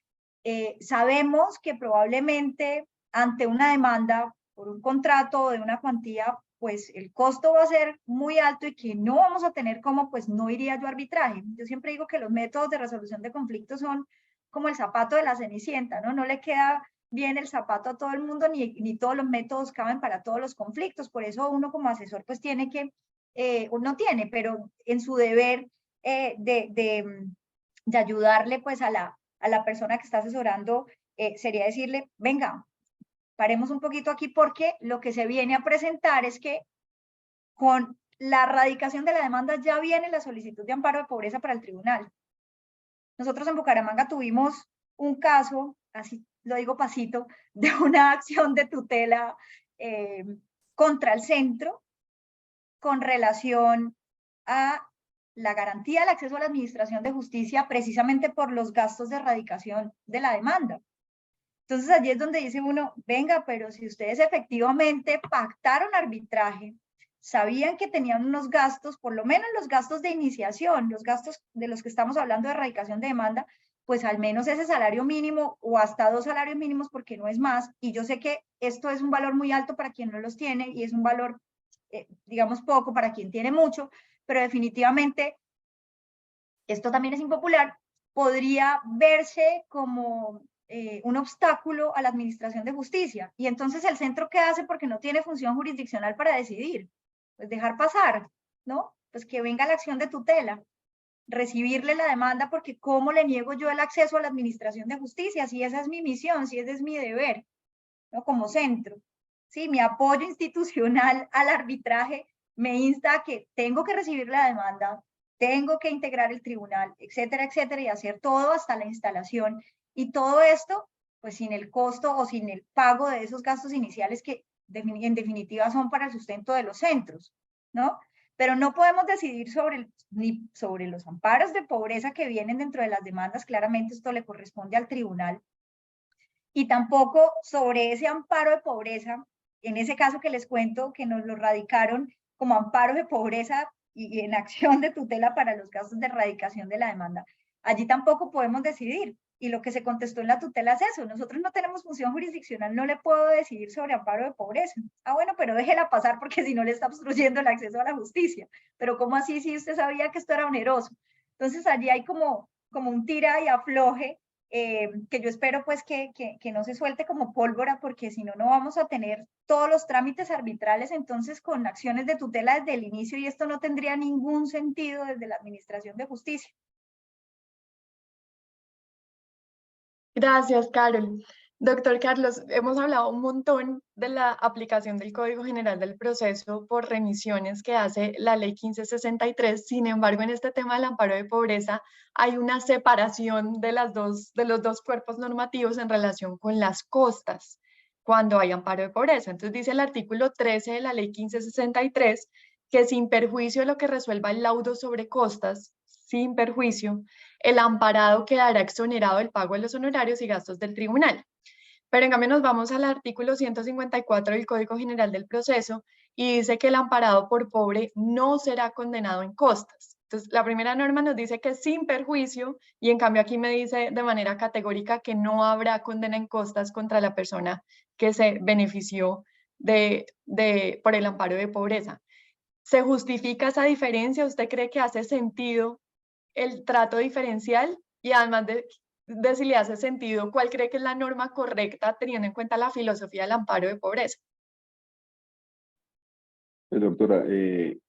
sabemos que probablemente ante una demanda por un contrato de una cuantía, pues el costo va a ser muy alto y que no vamos a tener como, pues no iría yo a arbitraje. Yo siempre digo que los métodos de resolución de conflictos son como el zapato de la Cenicienta, ¿no? No le queda bien el zapato a todo el mundo, ni todos los métodos caben para todos los conflictos. Por eso uno como asesor pues tiene que, uno tiene, pero en su deber de ayudarle pues a la persona que está asesorando, sería decirle, venga, paremos un poquito aquí porque lo que se viene a presentar es que con la radicación de la demanda ya viene la solicitud de amparo de pobreza para el tribunal. Nosotros en Bucaramanga tuvimos un caso, así lo digo pasito, de una acción de tutela contra el centro con relación a la garantía del acceso a la administración de justicia precisamente por los gastos de erradicación de la demanda. Entonces allí es donde dice uno, venga, pero si ustedes efectivamente pactaron arbitraje, sabían que tenían unos gastos, por lo menos los gastos de iniciación, los gastos de los que estamos hablando de erradicación de demanda, pues al menos ese salario mínimo o hasta 2 salarios mínimos porque no es más. Y yo sé que esto es un valor muy alto para quien no los tiene y es un valor, digamos, poco para quien tiene mucho, pero definitivamente esto también es impopular, podría verse como un obstáculo a la administración de justicia. Y entonces el centro, ¿qué hace? Porque no tiene función jurisdiccional para decidir. Pues dejar pasar, ¿no? Pues que venga la acción de tutela, recibirle la demanda, porque ¿cómo le niego yo el acceso a la administración de justicia? Si esa es mi misión, si ese es mi deber, ¿no? Como centro. Sí, mi apoyo institucional al arbitraje me insta a que tengo que recibir la demanda, tengo que integrar el tribunal, etcétera, etcétera, y hacer todo hasta la instalación. Y todo esto, pues sin el costo o sin el pago de esos gastos iniciales que en definitiva son para el sustento de los centros, ¿no? Pero no podemos decidir ni sobre los amparos de pobreza que vienen dentro de las demandas, claramente esto le corresponde al tribunal, y tampoco sobre ese amparo de pobreza, en ese caso que les cuento, que nos lo radicaron como amparo de pobreza y en acción de tutela para los gastos de erradicación de la demanda. Allí tampoco podemos decidir. Y lo que se contestó en la tutela es eso. Nosotros no tenemos función jurisdiccional, no le puedo decidir sobre amparo de pobreza. Ah, bueno, pero déjela pasar porque si no le está obstruyendo el acceso a la justicia. Pero ¿cómo así si usted sabía que esto era oneroso? Entonces allí hay como un tira y afloje que yo espero pues que no se suelte como pólvora, porque si no, no vamos a tener todos los trámites arbitrales entonces con acciones de tutela desde el inicio y esto no tendría ningún sentido desde la Administración de Justicia. Gracias, Carol. Doctor Carlos, hemos hablado un montón de la aplicación del Código General del Proceso por remisiones que hace la Ley 1563. Sin embargo, en este tema del amparo de pobreza hay una separación de los dos cuerpos normativos en relación con las costas cuando hay amparo de pobreza. Entonces dice el artículo 13 de la Ley 1563 que sin perjuicio de lo que resuelva el laudo sobre costas, sin perjuicio, el amparado quedará exonerado del pago de los honorarios y gastos del tribunal. Pero en cambio nos vamos al artículo 154 del Código General del Proceso y dice que el amparado por pobre no será condenado en costas. Entonces, la primera norma nos dice que sin perjuicio y en cambio aquí me dice de manera categórica que no habrá condena en costas contra la persona que se benefició por el amparo de pobreza. ¿Se justifica esa diferencia? ¿Usted cree que hace sentido el trato diferencial? Y además de si le hace sentido, ¿cuál cree que es la norma correcta teniendo en cuenta la filosofía del amparo de pobreza? Doctora,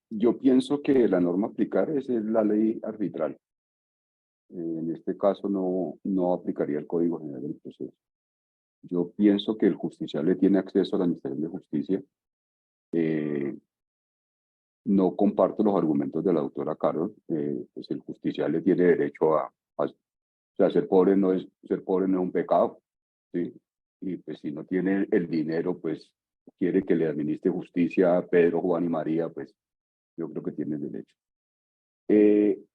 yo pienso que la norma a aplicar es la ley arbitral. En este caso no aplicaría el Código General del Proceso. Yo pienso que el justiciable tiene acceso a la Administración de Justicia. No comparto los argumentos de la doctora Carol. Pues el justiciable tiene derecho o sea, ser pobre no es un pecado, ¿sí? Y pues si no tiene el dinero, pues quiere que le administre justicia a Pedro, Juan y María, pues yo creo que tiene derecho.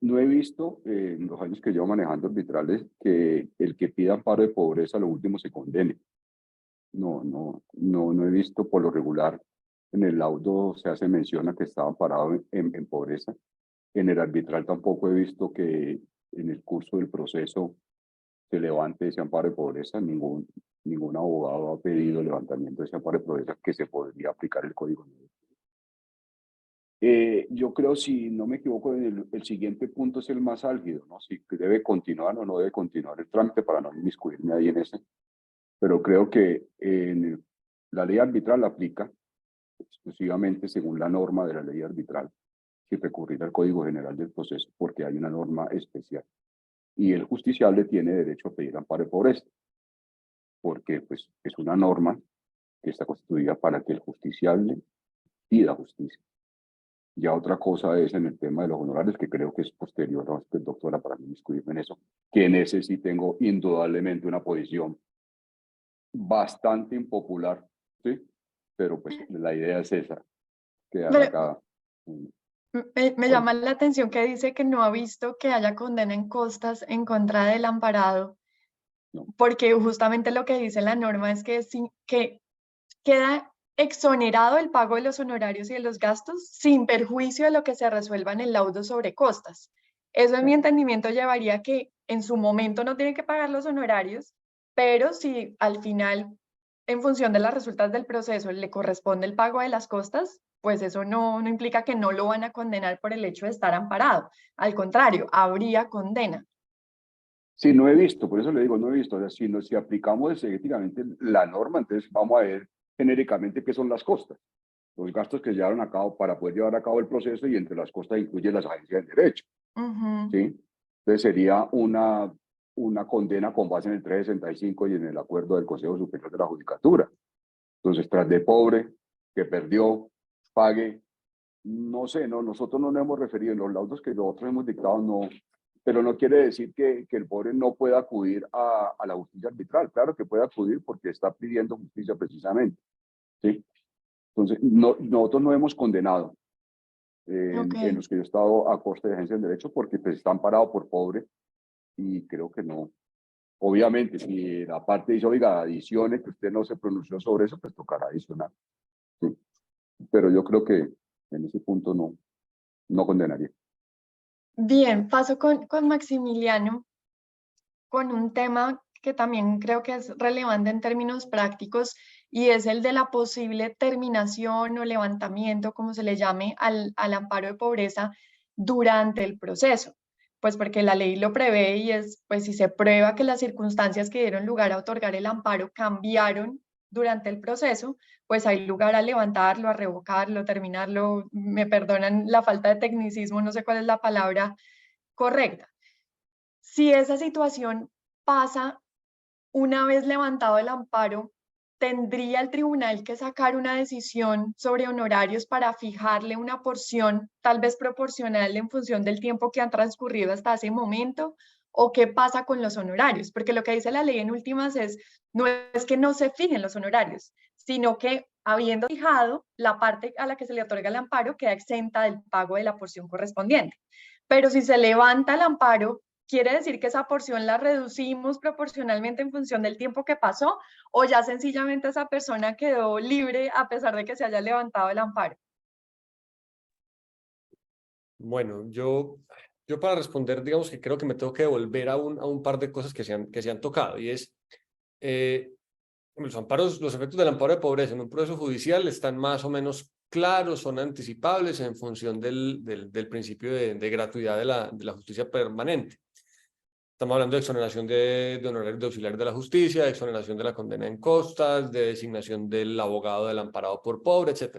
No he visto en los años que llevo manejando arbitrales que el que pida amparo de pobreza lo último se condene. No he visto. Por lo regular en el laudo se hace mención a que estaba amparado en pobreza. En el arbitral tampoco he visto que en el curso del proceso se levante ese amparo de pobreza. Ningún abogado ha pedido el levantamiento de ese amparo de pobreza, que se podría aplicar el Código. Yo creo, si no me equivoco, el siguiente punto es el más álgido, ¿no? Si debe continuar o no debe continuar el trámite, para no inmiscuirme ahí en ese. Pero creo que la ley arbitral aplica exclusivamente según la norma de la ley arbitral, sin recurrir al Código General del Proceso, porque hay una norma especial. Y el justiciable tiene derecho a pedir amparo de pobreza, porque pues, es una norma que está constituida para que el justiciable pida justicia. Ya otra cosa es en el tema de los honorarios, que creo que es posterior, ¿no? Doctora, para mí inmiscuirme en eso, que en ese sí tengo indudablemente una posición bastante impopular, ¿sí? Pero pues la idea es esa, quedar Pero acá. me llama la atención que dice que no ha visto que haya condena en costas en contra del amparado, No. porque justamente lo que dice la norma es que queda exonerado el pago de los honorarios y de los gastos sin perjuicio de lo que se resuelva en el laudo sobre costas. Eso en mi entendimiento llevaría a que en su momento no tiene que pagar los honorarios, pero si al final, en función de las resultas del proceso, le corresponde el pago de las costas, pues eso no implica que no lo van a condenar por el hecho de estar amparado. Al contrario, habría condena. Sí, no he visto, por eso le digo, no he visto. O sea, si aplicamos efectivamente la norma, entonces vamos a ver genéricamente qué son las costas, los gastos que llevaron a cabo para poder llevar a cabo el proceso, y entre las costas incluye las agencias de derecho, ¿sí? Entonces sería una condena con base en el 365 y en el acuerdo del Consejo Superior de la Judicatura. Entonces, tras de pobre, que perdió, pague, no sé, no, nosotros no nos hemos referido en los laudos que nosotros hemos dictado, no, pero no quiere decir que el pobre no pueda acudir a la justicia arbitral. Claro que puede acudir porque está pidiendo justicia precisamente, ¿sí? Entonces, nosotros no hemos condenado en los que yo he estado a costa de agencias de derecho, porque pues están parados por pobre, y creo que no. Obviamente, si la parte dice, oiga, adicione, que usted no se pronunció sobre eso, pues tocará adicionar, ¿sí? Pero yo creo que en ese punto no condenaría. Bien, paso con Maximiliano, con un tema que también creo que es relevante en términos prácticos, y es el de la posible terminación o levantamiento, como se le llame, al amparo de pobreza durante el proceso. Pues porque la ley lo prevé, y es, pues si se prueba que las circunstancias que dieron lugar a otorgar el amparo cambiaron durante el proceso, pues hay lugar a levantarlo, a revocarlo, terminarlo. Me perdonan la falta de tecnicismo, no sé cuál es la palabra correcta. Si esa situación pasa una vez levantado el amparo, ¿tendría el tribunal que sacar una decisión sobre honorarios para fijarle una porción, tal vez proporcional en función del tiempo que han transcurrido hasta ese momento? ¿O qué pasa con los honorarios? Porque lo que dice la ley en últimas no es que no se fijen los honorarios, sino que habiendo fijado, la parte a la que se le otorga el amparo queda exenta del pago de la porción correspondiente. Pero si se levanta el amparo, ¿quiere decir que esa porción la reducimos proporcionalmente en función del tiempo que pasó, o ya sencillamente esa persona quedó libre a pesar de que se haya levantado el amparo? Bueno, yo para responder, digamos que creo que me tengo que devolver a un par de cosas que se han tocado, y es, los efectos del amparo de pobreza en un proceso judicial están más o menos claros, son anticipables en función del principio de gratuidad de la justicia permanente. Estamos hablando de exoneración de honorarios de auxiliar de la justicia, de exoneración de la condena en costas, de designación del abogado del amparado por pobre, etc.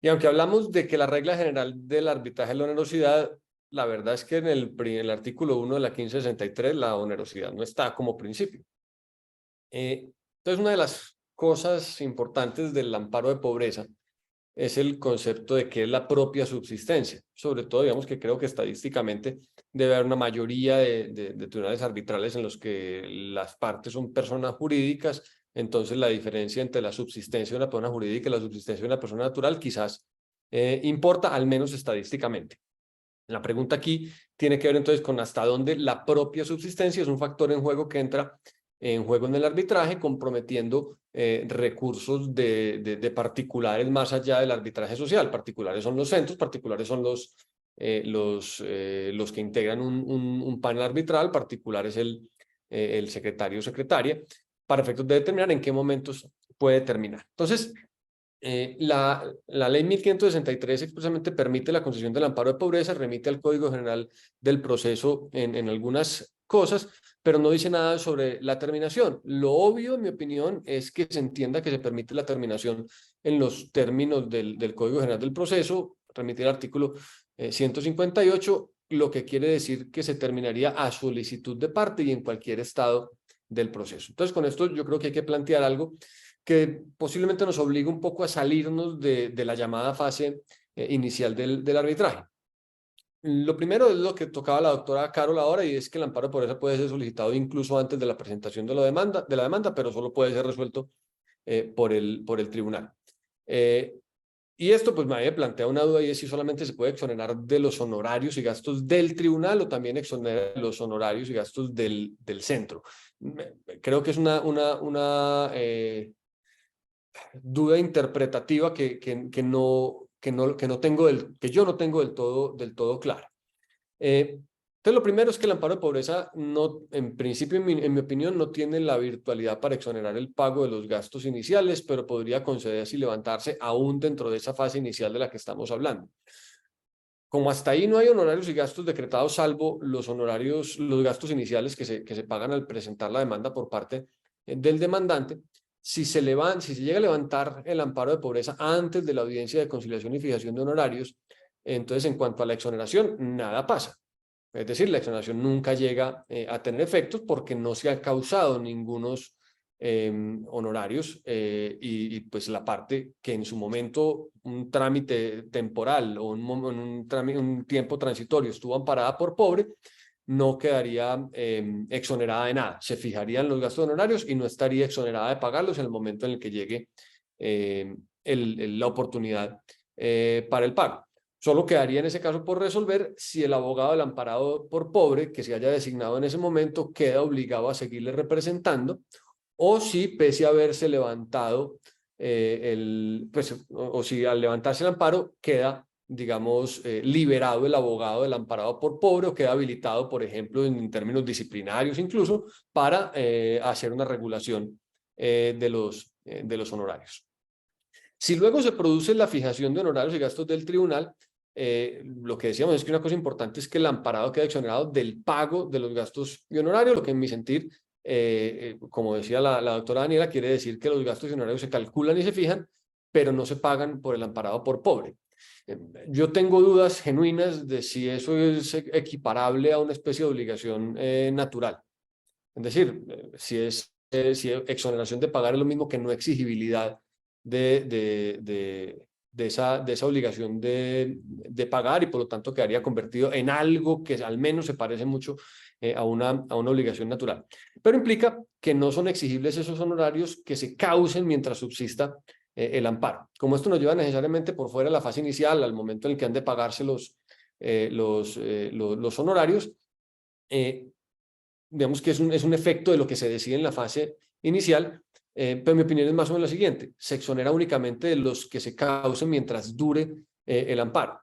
Y aunque hablamos de que la regla general del arbitraje es la onerosidad, la verdad es que en el artículo 1 de la 1563 la onerosidad no está como principio. Entonces, una de las cosas importantes del amparo de pobreza es el concepto de qué es la propia subsistencia. Sobre todo, digamos que creo que estadísticamente debe haber una mayoría de tribunales arbitrales en los que las partes son personas jurídicas. Entonces, la diferencia entre la subsistencia de una persona jurídica y la subsistencia de una persona natural quizás importa, al menos estadísticamente. La pregunta aquí tiene que ver entonces con hasta dónde la propia subsistencia es un factor en juego que entra en juego en el arbitraje, comprometiendo recursos de particulares más allá del arbitraje social. Particulares son los centros, particulares son los que integran un panel arbitral, particular es el secretario o secretaria, para efectos de determinar en qué momentos puede terminar. Entonces, la ley 1563 expresamente permite la concesión del amparo de pobreza, remite al Código General del Proceso en algunas cosas, pero no dice nada sobre la terminación. Lo obvio, en mi opinión, es que se entienda que se permite la terminación en los términos del Código General del Proceso, remite el artículo 158, lo que quiere decir que se terminaría a solicitud de parte y en cualquier estado del proceso. Entonces, con esto yo creo que hay que plantear algo que posiblemente nos obliga un poco a salirnos de la llamada fase inicial del arbitraje. Lo primero es lo que tocaba la doctora Carol ahora, y es que el amparo de pobreza puede ser solicitado incluso antes de la presentación de la demanda, pero solo puede ser resuelto por el tribunal. Y esto pues me plantea una duda, y es si solamente se puede exonerar de los honorarios y gastos del tribunal o también exonerar de los honorarios y gastos del centro. Creo que es una duda interpretativa que yo no tengo del todo clara. Entonces, lo primero es que el amparo de pobreza, no, en principio, en mi opinión, no tiene la virtualidad para exonerar el pago de los gastos iniciales, pero podría concederse y levantarse aún dentro de esa fase inicial de la que estamos hablando. Como hasta ahí no hay honorarios y gastos decretados, salvo los honorarios, los gastos iniciales que se pagan al presentar la demanda por parte del demandante, si se llega a levantar el amparo de pobreza antes de la audiencia de conciliación y fijación de honorarios, entonces en cuanto a la exoneración, nada pasa. Es decir, la exoneración nunca llega a tener efectos porque no se han causado ningunos honorarios pues la parte que en su momento un trámite temporal o un tiempo transitorio estuvo amparada por pobre, no quedaría exonerada de nada. Se fijarían los gastos honorarios y no estaría exonerada de pagarlos en el momento en el que llegue la oportunidad para el pago. Solo quedaría en ese caso por resolver si el abogado del amparado por pobre que se haya designado en ese momento queda obligado a seguirle representando, o si pese a haberse levantado o si al levantarse el amparo queda, digamos, liberado el abogado del amparado por pobre, o queda habilitado, por ejemplo, en términos disciplinarios incluso, para hacer una regulación de los honorarios. Si luego se produce la fijación de honorarios y gastos del tribunal, lo que decíamos es que una cosa importante es que el amparado queda exonerado del pago de los gastos y honorarios, lo que en mi sentir, como decía la doctora Daniela, quiere decir que los gastos y honorarios se calculan y se fijan, pero no se pagan por el amparado por pobre. Yo tengo dudas genuinas de si eso es equiparable a una especie de obligación natural. Es decir, si exoneración de pagar es lo mismo que no exigibilidad de esa obligación de pagar, y por lo tanto quedaría convertido en algo que al menos se parece mucho a una obligación natural. Pero implica que no son exigibles esos honorarios que se causen mientras subsista el amparo. Como esto nos lleva necesariamente por fuera de la fase inicial, al momento en el que han de pagarse los honorarios, digamos que es un efecto de lo que se decide en la fase inicial, pero mi opinión es más o menos la siguiente: se exonera únicamente de los que se causen mientras dure el amparo.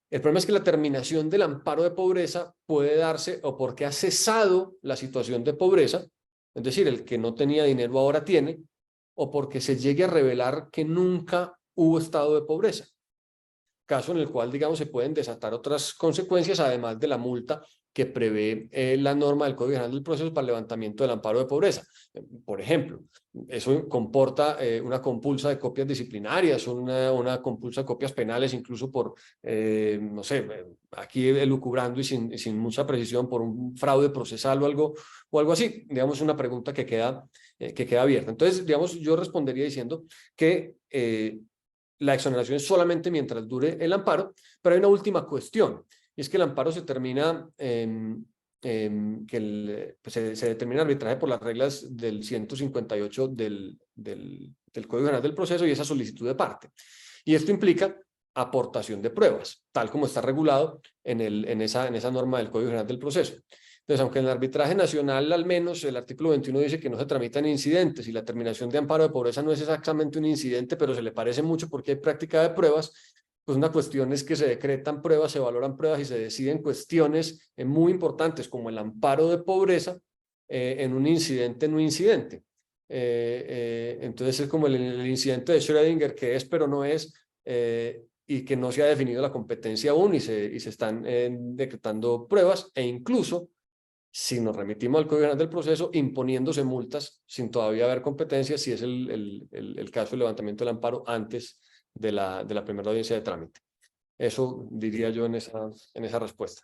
El problema es que la terminación del amparo de pobreza puede darse o porque ha cesado la situación de pobreza, es decir, el que no tenía dinero ahora tiene, o porque se llegue a revelar que nunca hubo estado de pobreza, caso en el cual, digamos, se pueden desatar otras consecuencias, además de la multa que prevé la norma del Código General del Proceso para el levantamiento del amparo de pobreza. Por ejemplo, eso comporta una compulsa de copias disciplinarias, una compulsa de copias penales, incluso por, no sé, aquí elucubrando y sin mucha precisión, por un fraude procesal o algo así. Digamos, una pregunta que queda abierta. Entonces, digamos, yo respondería diciendo que la exoneración es solamente mientras dure el amparo, pero hay una última cuestión, y es que el amparo se termina, se determina el arbitraje por las reglas del 158 del Código General del Proceso y esa solicitud de parte. Y esto implica aportación de pruebas, tal como está regulado en esa norma del Código General del Proceso. Entonces, aunque en el arbitraje nacional al menos el artículo 21 dice que no se tramitan incidentes y la terminación de amparo de pobreza no es exactamente un incidente, pero se le parece mucho porque hay práctica de pruebas, pues una cuestión es que se decretan pruebas, se valoran pruebas y se deciden cuestiones muy importantes como el amparo de pobreza en un incidente no incidente. Entonces es como el incidente de Schrödinger, que es pero no es, y que no se ha definido la competencia aún y se están decretando pruebas, e incluso si nos remitimos al Código General del Proceso, imponiéndose multas sin todavía haber competencia, si es el caso del levantamiento del amparo antes de la primera audiencia de trámite. Eso diría yo en esa respuesta.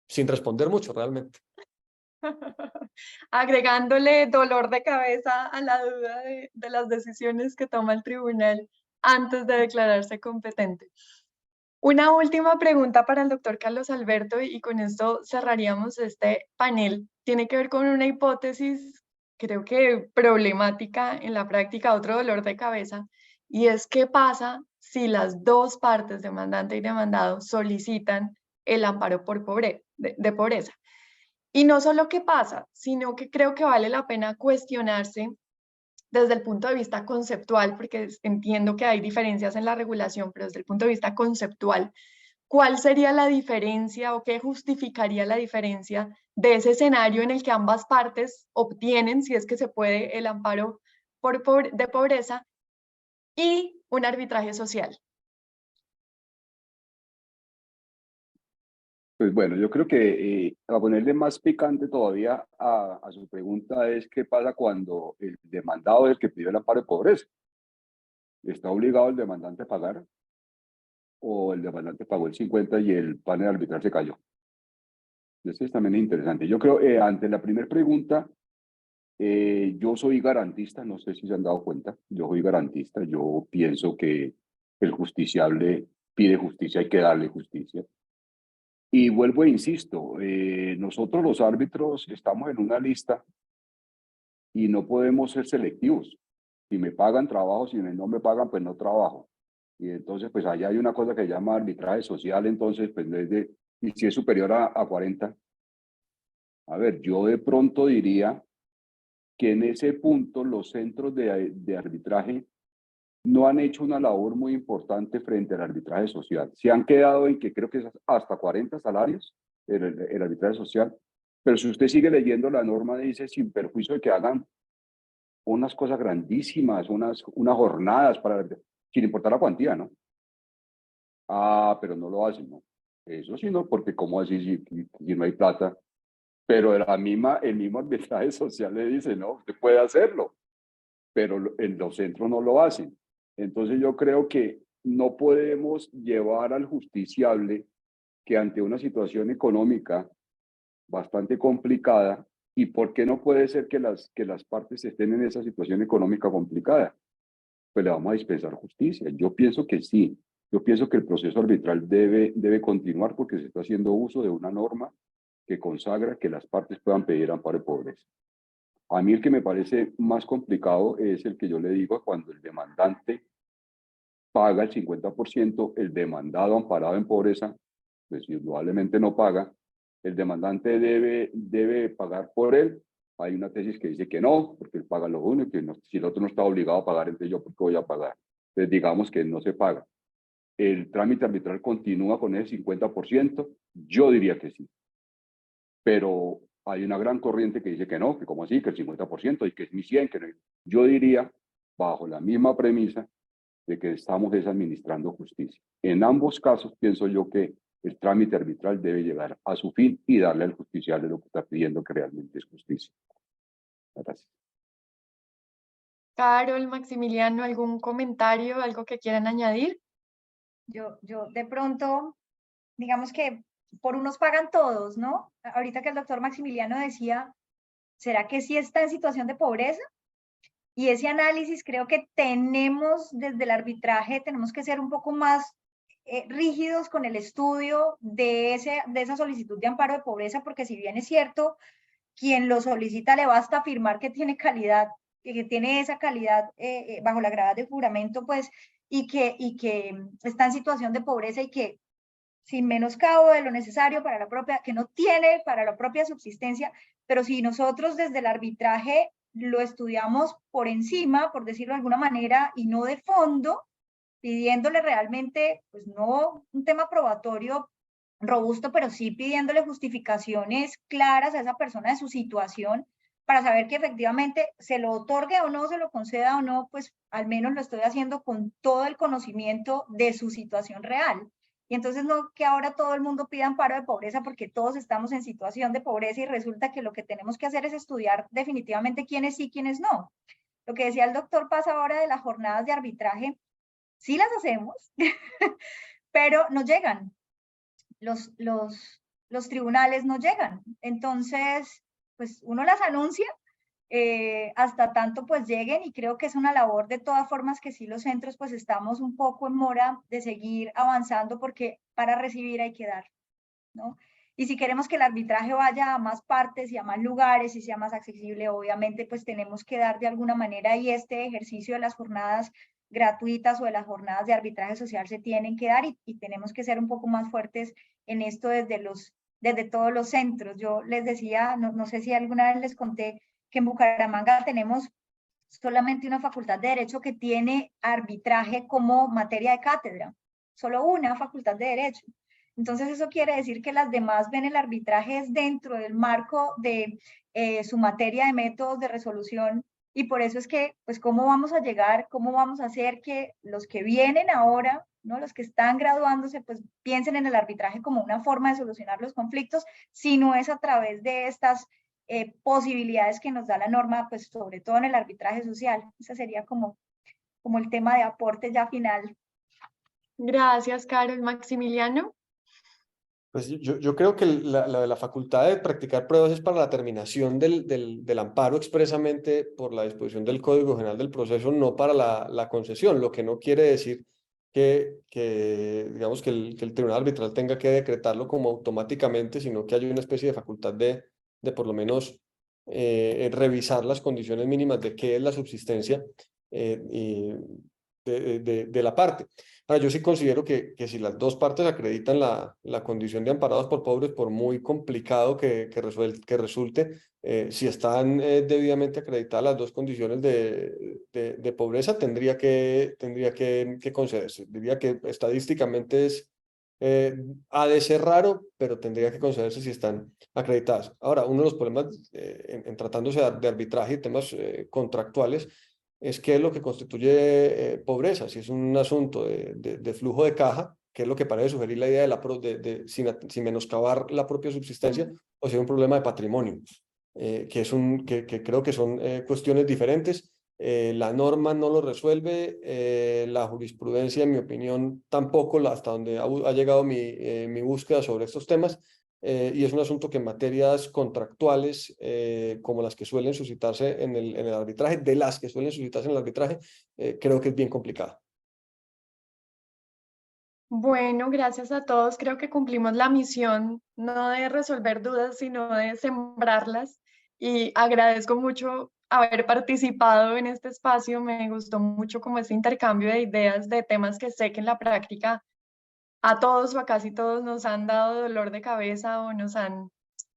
Sin responder mucho, realmente. Agregándole dolor de cabeza a la duda de las decisiones que toma el tribunal antes de declararse competente. Una última pregunta para el doctor Carlos Alberto y con esto cerraríamos este panel. Tiene que ver con una hipótesis, creo que problemática en la práctica, otro dolor de cabeza, y es qué pasa si las dos partes, demandante y demandado, solicitan el amparo por de pobreza. Y no solo qué pasa, sino que creo que vale la pena cuestionarse desde el punto de vista conceptual, porque entiendo que hay diferencias en la regulación, pero desde el punto de vista conceptual, ¿cuál sería la diferencia o qué justificaría la diferencia de ese escenario en el que ambas partes obtienen, si es que se puede, el amparo de pobreza y un arbitraje social? Pues bueno, yo creo que a ponerle más picante todavía a su pregunta es qué pasa cuando el demandado es el que pidió el amparo de pobreza. ¿Está obligado el demandante a pagar? ¿O el demandante pagó el 50 y el panel arbitral se cayó? Eso también es interesante. Yo creo, ante la primera pregunta, yo soy garantista, no sé si se han dado cuenta, yo soy garantista, yo pienso que el justiciable pide justicia, hay que darle justicia. Y vuelvo e insisto, nosotros los árbitros estamos en una lista y no podemos ser selectivos. Si me pagan, trabajo, si no me pagan, pues no trabajo. Y entonces, pues allá hay una cosa que se llama arbitraje social, entonces, pues desde, y si es superior a 40. A ver, yo de pronto diría que en ese punto los centros de arbitraje no han hecho una labor muy importante frente al arbitraje social. Se han quedado en que creo que es hasta 40 salarios el arbitraje social, pero si usted sigue leyendo la norma, dice sin perjuicio de que hagan unas cosas grandísimas, unas jornadas para, sin importar la cuantía, ¿no? Ah, pero no lo hacen, ¿no? Eso sí, no, porque ¿cómo así si no hay plata? Pero el mismo arbitraje social le dice, no, usted puede hacerlo, pero en los centros no lo hacen. Entonces yo creo que no podemos llevar al justiciable que ante una situación económica bastante complicada, ¿y por qué no puede ser que las partes estén en esa situación económica complicada? Pues le vamos a dispensar justicia. Yo pienso que sí. Yo pienso que el proceso arbitral debe continuar porque se está haciendo uso de una norma que consagra que las partes puedan pedir amparo de pobreza. A mí el que me parece más complicado es el que yo le digo cuando el demandante paga el 50%, el demandado amparado en pobreza, pues indudablemente no paga, el demandante debe pagar por él. Hay una tesis que dice que no, porque él paga lo uno y que no, si el otro no está obligado a pagar, entonces yo ¿por qué voy a pagar? Entonces digamos que no se paga. ¿El trámite arbitral continúa con ese 50%? Yo diría que sí. Pero hay una gran corriente que dice que no, que como así, que el 50% y que es mi 100, que no. Yo diría, bajo la misma premisa, de que estamos administrando justicia. En ambos casos, pienso yo que el trámite arbitral debe llegar a su fin y darle al justiciable lo que está pidiendo, que realmente es justicia. Gracias. Carol, Maximiliano, ¿algún comentario, algo que quieran añadir? Yo de pronto, digamos que por unos pagan todos, ¿no? Ahorita que el doctor Maximiliano decía, ¿será que sí está en situación de pobreza? Y ese análisis creo que tenemos desde el arbitraje, tenemos que ser un poco más rígidos con el estudio de esa solicitud de amparo de pobreza, porque si bien es cierto, quien lo solicita le basta afirmar que tiene calidad, que tiene esa calidad bajo la grada de juramento, pues, y que está en situación de pobreza y que sin menoscabo de lo necesario para la propia, que no tiene para la propia subsistencia, pero si nosotros desde el arbitraje lo estudiamos por encima, por decirlo de alguna manera, y no de fondo, pidiéndole realmente, pues no un tema probatorio robusto, pero sí pidiéndole justificaciones claras a esa persona de su situación para saber que efectivamente se lo otorgue o no, se lo conceda o no, pues al menos lo estoy haciendo con todo el conocimiento de su situación real. Y entonces no que ahora todo el mundo pida amparo de pobreza porque todos estamos en situación de pobreza y resulta que lo que tenemos que hacer es estudiar definitivamente quiénes sí, quiénes no. Lo que decía el doctor Paz ahora de las jornadas de arbitraje, sí las hacemos, pero no llegan. Los tribunales no llegan. Entonces, pues uno las anuncia, hasta tanto pues lleguen, y creo que es una labor de todas formas que sí los centros pues estamos un poco en mora de seguir avanzando, porque para recibir hay que dar, ¿no? Y si queremos que el arbitraje vaya a más partes y a más lugares y sea más accesible, obviamente pues tenemos que dar de alguna manera, y este ejercicio de las jornadas gratuitas o de las jornadas de arbitraje social se tienen que dar, y tenemos que ser un poco más fuertes en esto desde todos los centros. Yo les decía, no sé si alguna vez les conté que en Bucaramanga tenemos solamente una facultad de Derecho que tiene arbitraje como materia de cátedra, solo una facultad de Derecho. Entonces eso quiere decir que las demás ven el arbitraje dentro del marco de su materia de métodos de resolución, y por eso es que, pues, ¿cómo vamos a llegar, cómo vamos a hacer que los que vienen ahora, ¿no?, los que están graduándose, pues piensen en el arbitraje como una forma de solucionar los conflictos, si no es a través de estas posibilidades que nos da la norma, pues sobre todo en el arbitraje social? Ese sería como el tema de aporte ya final. Gracias, Carol. Maximiliano. Pues yo creo que la facultad de practicar pruebas es para la terminación del amparo expresamente por la disposición del Código General del Proceso, no para la concesión, lo que no quiere decir digamos que el tribunal arbitral tenga que decretarlo como automáticamente, sino que haya una especie de facultad de por lo menos revisar las condiciones mínimas de qué es la subsistencia y de la parte. Ahora, yo sí considero que si las dos partes acreditan la condición de amparados por pobres, por muy complicado que resulte, si están debidamente acreditadas las dos condiciones de pobreza, tendría que concederse. Diría que estadísticamente ha de ser raro, pero tendría que concederse si están acreditadas. Ahora, uno de los problemas en tratándose de arbitraje y temas contractuales es qué es lo que constituye pobreza, si es un asunto de flujo de caja, que es lo que parece sugerir la idea sin menoscabar la propia subsistencia, o si es un problema de patrimonio, que creo que son cuestiones diferentes. La norma no lo resuelve, la jurisprudencia, en mi opinión, tampoco, hasta donde ha llegado mi búsqueda sobre estos temas, y es un asunto que en materias contractuales, como las que suelen suscitarse en el arbitraje, de las que suelen suscitarse en el arbitraje, creo que es bien complicado. Bueno, gracias a todos. Creo que cumplimos la misión, no de resolver dudas, sino de sembrarlas. Y agradezco mucho haber participado en este espacio. Me gustó mucho como este intercambio de ideas, de temas que sé que en la práctica a todos o a casi todos nos han dado dolor de cabeza o nos han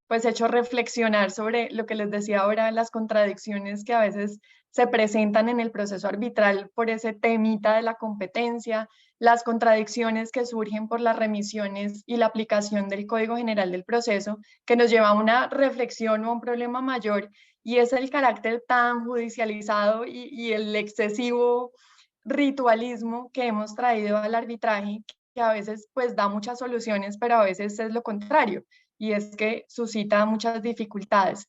pues hecho reflexionar sobre lo que les decía ahora, las contradicciones que a veces se presentan en el proceso arbitral por ese temita de la competencia, las contradicciones que surgen por las remisiones y la aplicación del Código General del Proceso, que nos lleva a una reflexión o a un problema mayor, y es el carácter tan judicializado y el excesivo ritualismo que hemos traído al arbitraje, que a veces pues da muchas soluciones, pero a veces es lo contrario, y es que suscita muchas dificultades.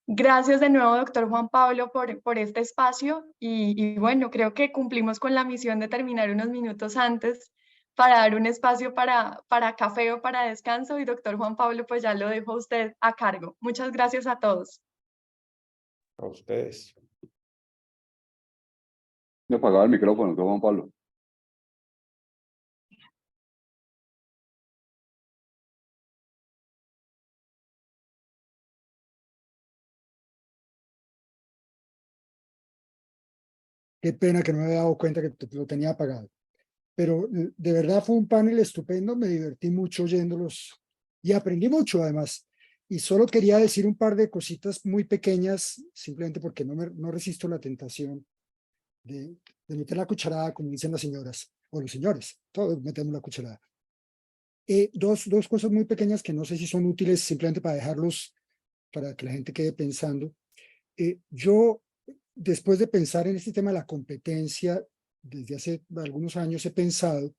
Gracias de nuevo, doctor Juan Pablo, por este espacio, y bueno, creo que cumplimos con la misión de terminar unos minutos antes para dar un espacio para café o para descanso, y doctor Juan Pablo, pues ya lo dejo a usted a cargo. Muchas gracias a todos. A ustedes. Me apagaba el micrófono, doctor Juan Pablo. Qué pena que no me había dado cuenta que lo tenía apagado. Pero de verdad fue un panel estupendo, me divertí mucho oyéndolos y aprendí mucho además. Y solo quería decir un par de cositas muy pequeñas, simplemente porque no resisto la tentación de meter la cucharada, como dicen las señoras, o los señores, todos metemos la cucharada. Dos cosas muy pequeñas que no sé si son útiles, simplemente para dejarlos, para que la gente quede pensando. Yo, después de pensar en este tema de la competencia, desde hace algunos años he pensado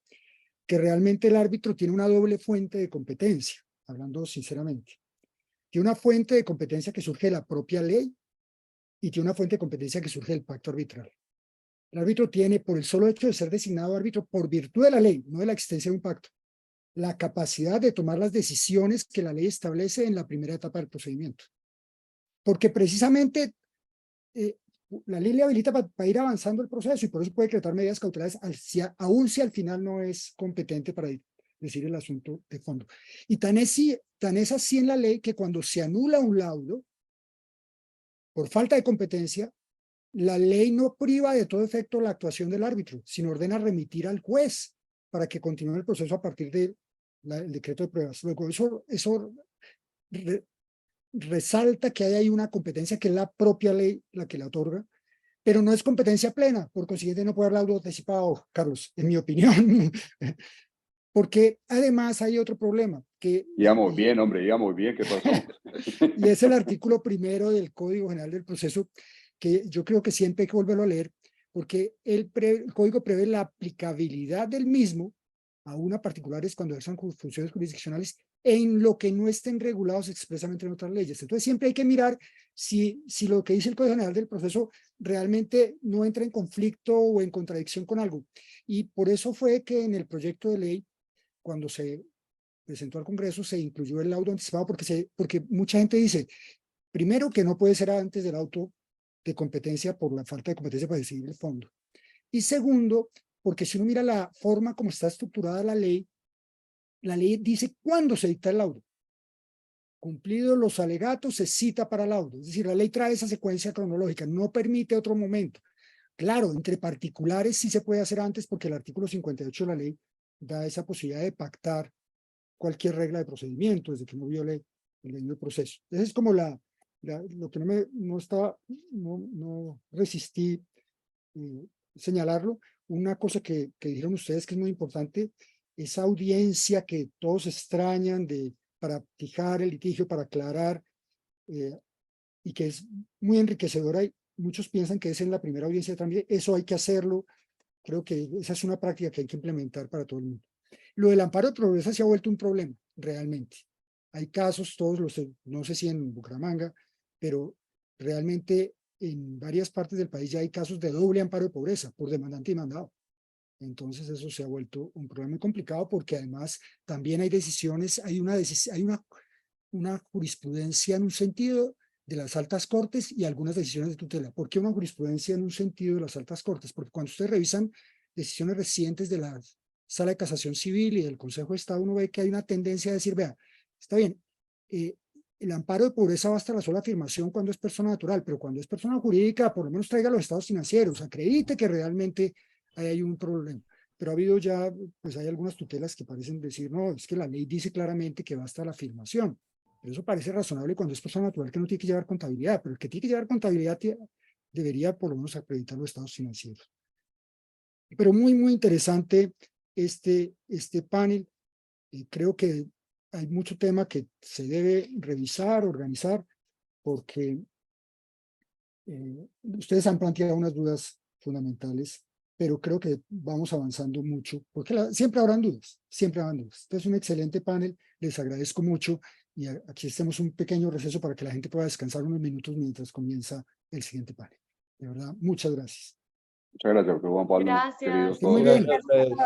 que realmente el árbitro tiene una doble fuente de competencia, hablando sinceramente. Tiene una fuente de competencia que surge de la propia ley y tiene una fuente de competencia que surge del pacto arbitral. El árbitro tiene, por el solo hecho de ser designado árbitro por virtud de la ley, no de la existencia de un pacto, la capacidad de tomar las decisiones que la ley establece en la primera etapa del procedimiento. Porque precisamente la ley le habilita para ir avanzando el proceso y por eso puede decretar medidas cautelares, aun si al final no es competente para decir el asunto de fondo. Y tan es así en la ley que cuando se anula un laudo por falta de competencia, la ley no priva de todo efecto la actuación del árbitro, sino ordena remitir al juez para que continúe el proceso a partir del decreto de pruebas. Luego, eso resalta que hay ahí una competencia que es la propia ley la que la otorga, pero no es competencia plena, por consiguiente no puede haber laudo anticipado, Carlos, en mi opinión. Porque además hay otro problema. Íbamos bien, hombre, íbamos bien, ¿qué pasó? Y es el artículo 1 del Código General del Proceso, que yo creo que siempre hay que volverlo a leer, porque el Código prevé la aplicabilidad del mismo a una particulares cuando ejercen funciones jurisdiccionales en lo que no estén regulados expresamente en otras leyes. Entonces siempre hay que mirar si lo que dice el Código General del Proceso realmente no entra en conflicto o en contradicción con algo. Y por eso fue que en el proyecto de ley, cuando se presentó al Congreso, se incluyó el laudo anticipado porque mucha gente dice, primero, que no puede ser antes del auto de competencia por la falta de competencia para decidir el fondo. Y segundo, porque si uno mira la forma como está estructurada la ley dice cuándo se dicta el laudo. Cumplidos los alegatos, se cita para laudo. Es decir, la ley trae esa secuencia cronológica, no permite otro momento. Claro, entre particulares sí se puede hacer antes porque el artículo 58 de la ley da esa posibilidad de pactar cualquier regla de procedimiento desde que no viole el debido proceso. Ese es como lo que no resistí señalarlo. Una cosa que dijeron ustedes que es muy importante, esa audiencia que todos extrañan para fijar el litigio, para aclarar, y que es muy enriquecedora, y muchos piensan que es en la primera audiencia de trámite. Eso hay que hacerlo. Creo que esa es una práctica que hay que implementar para todo el mundo. Lo del amparo de progresa se ha vuelto un problema, realmente. Hay casos, no sé si en Bucaramanga, pero realmente en varias partes del país ya hay casos de doble amparo de pobreza por demandante y mandado. Entonces eso se ha vuelto un problema muy complicado porque además también hay decisiones, hay una jurisprudencia en un sentido de las altas cortes y algunas decisiones de tutela. ¿Por qué una jurisprudencia en un sentido de las altas cortes? Porque cuando ustedes revisan decisiones recientes de la Sala de Casación Civil y del Consejo de Estado, uno ve que hay una tendencia a decir, vea, está bien, el amparo de pobreza basta la sola afirmación cuando es persona natural, pero cuando es persona jurídica, por lo menos traiga los estados financieros, acredite que realmente hay un problema. Pero ha habido ya, pues hay algunas tutelas que parecen decir, no, es que la ley dice claramente que basta la afirmación. Pero eso parece razonable cuando es persona natural que no tiene que llevar contabilidad, pero el que tiene que llevar contabilidad debería por lo menos acreditar los estados financieros. Pero muy, muy interesante este panel. Creo que hay mucho tema que se debe revisar, organizar, porque ustedes han planteado unas dudas fundamentales, pero creo que vamos avanzando mucho, porque siempre habrán dudas, siempre habrán dudas. Este es un excelente panel, les agradezco mucho, y aquí hacemos un pequeño receso para que la gente pueda descansar unos minutos mientras comienza el siguiente panel. De verdad, muchas gracias. Muchas gracias, doctor Juan Pablo. Gracias. Queridos Muy todos. bien. Gracias a ustedes.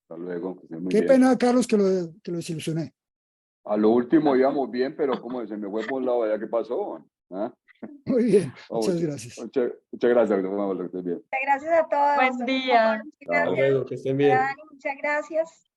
Hasta luego. Que estén muy Qué bien. pena, Carlos, que lo desilusioné. A lo último íbamos bien, pero como se me fue por un lado, ¿ya qué pasó? ¿Ah? Muy bien, Oh, muchas gracias. muchas gracias, doctor Juan Pablo, que estés bien. Muchas gracias a todos. Buen Doctor día. Juan Pablo, muchas Chao. Hasta gracias. luego, que estén bien. Dani, muchas gracias.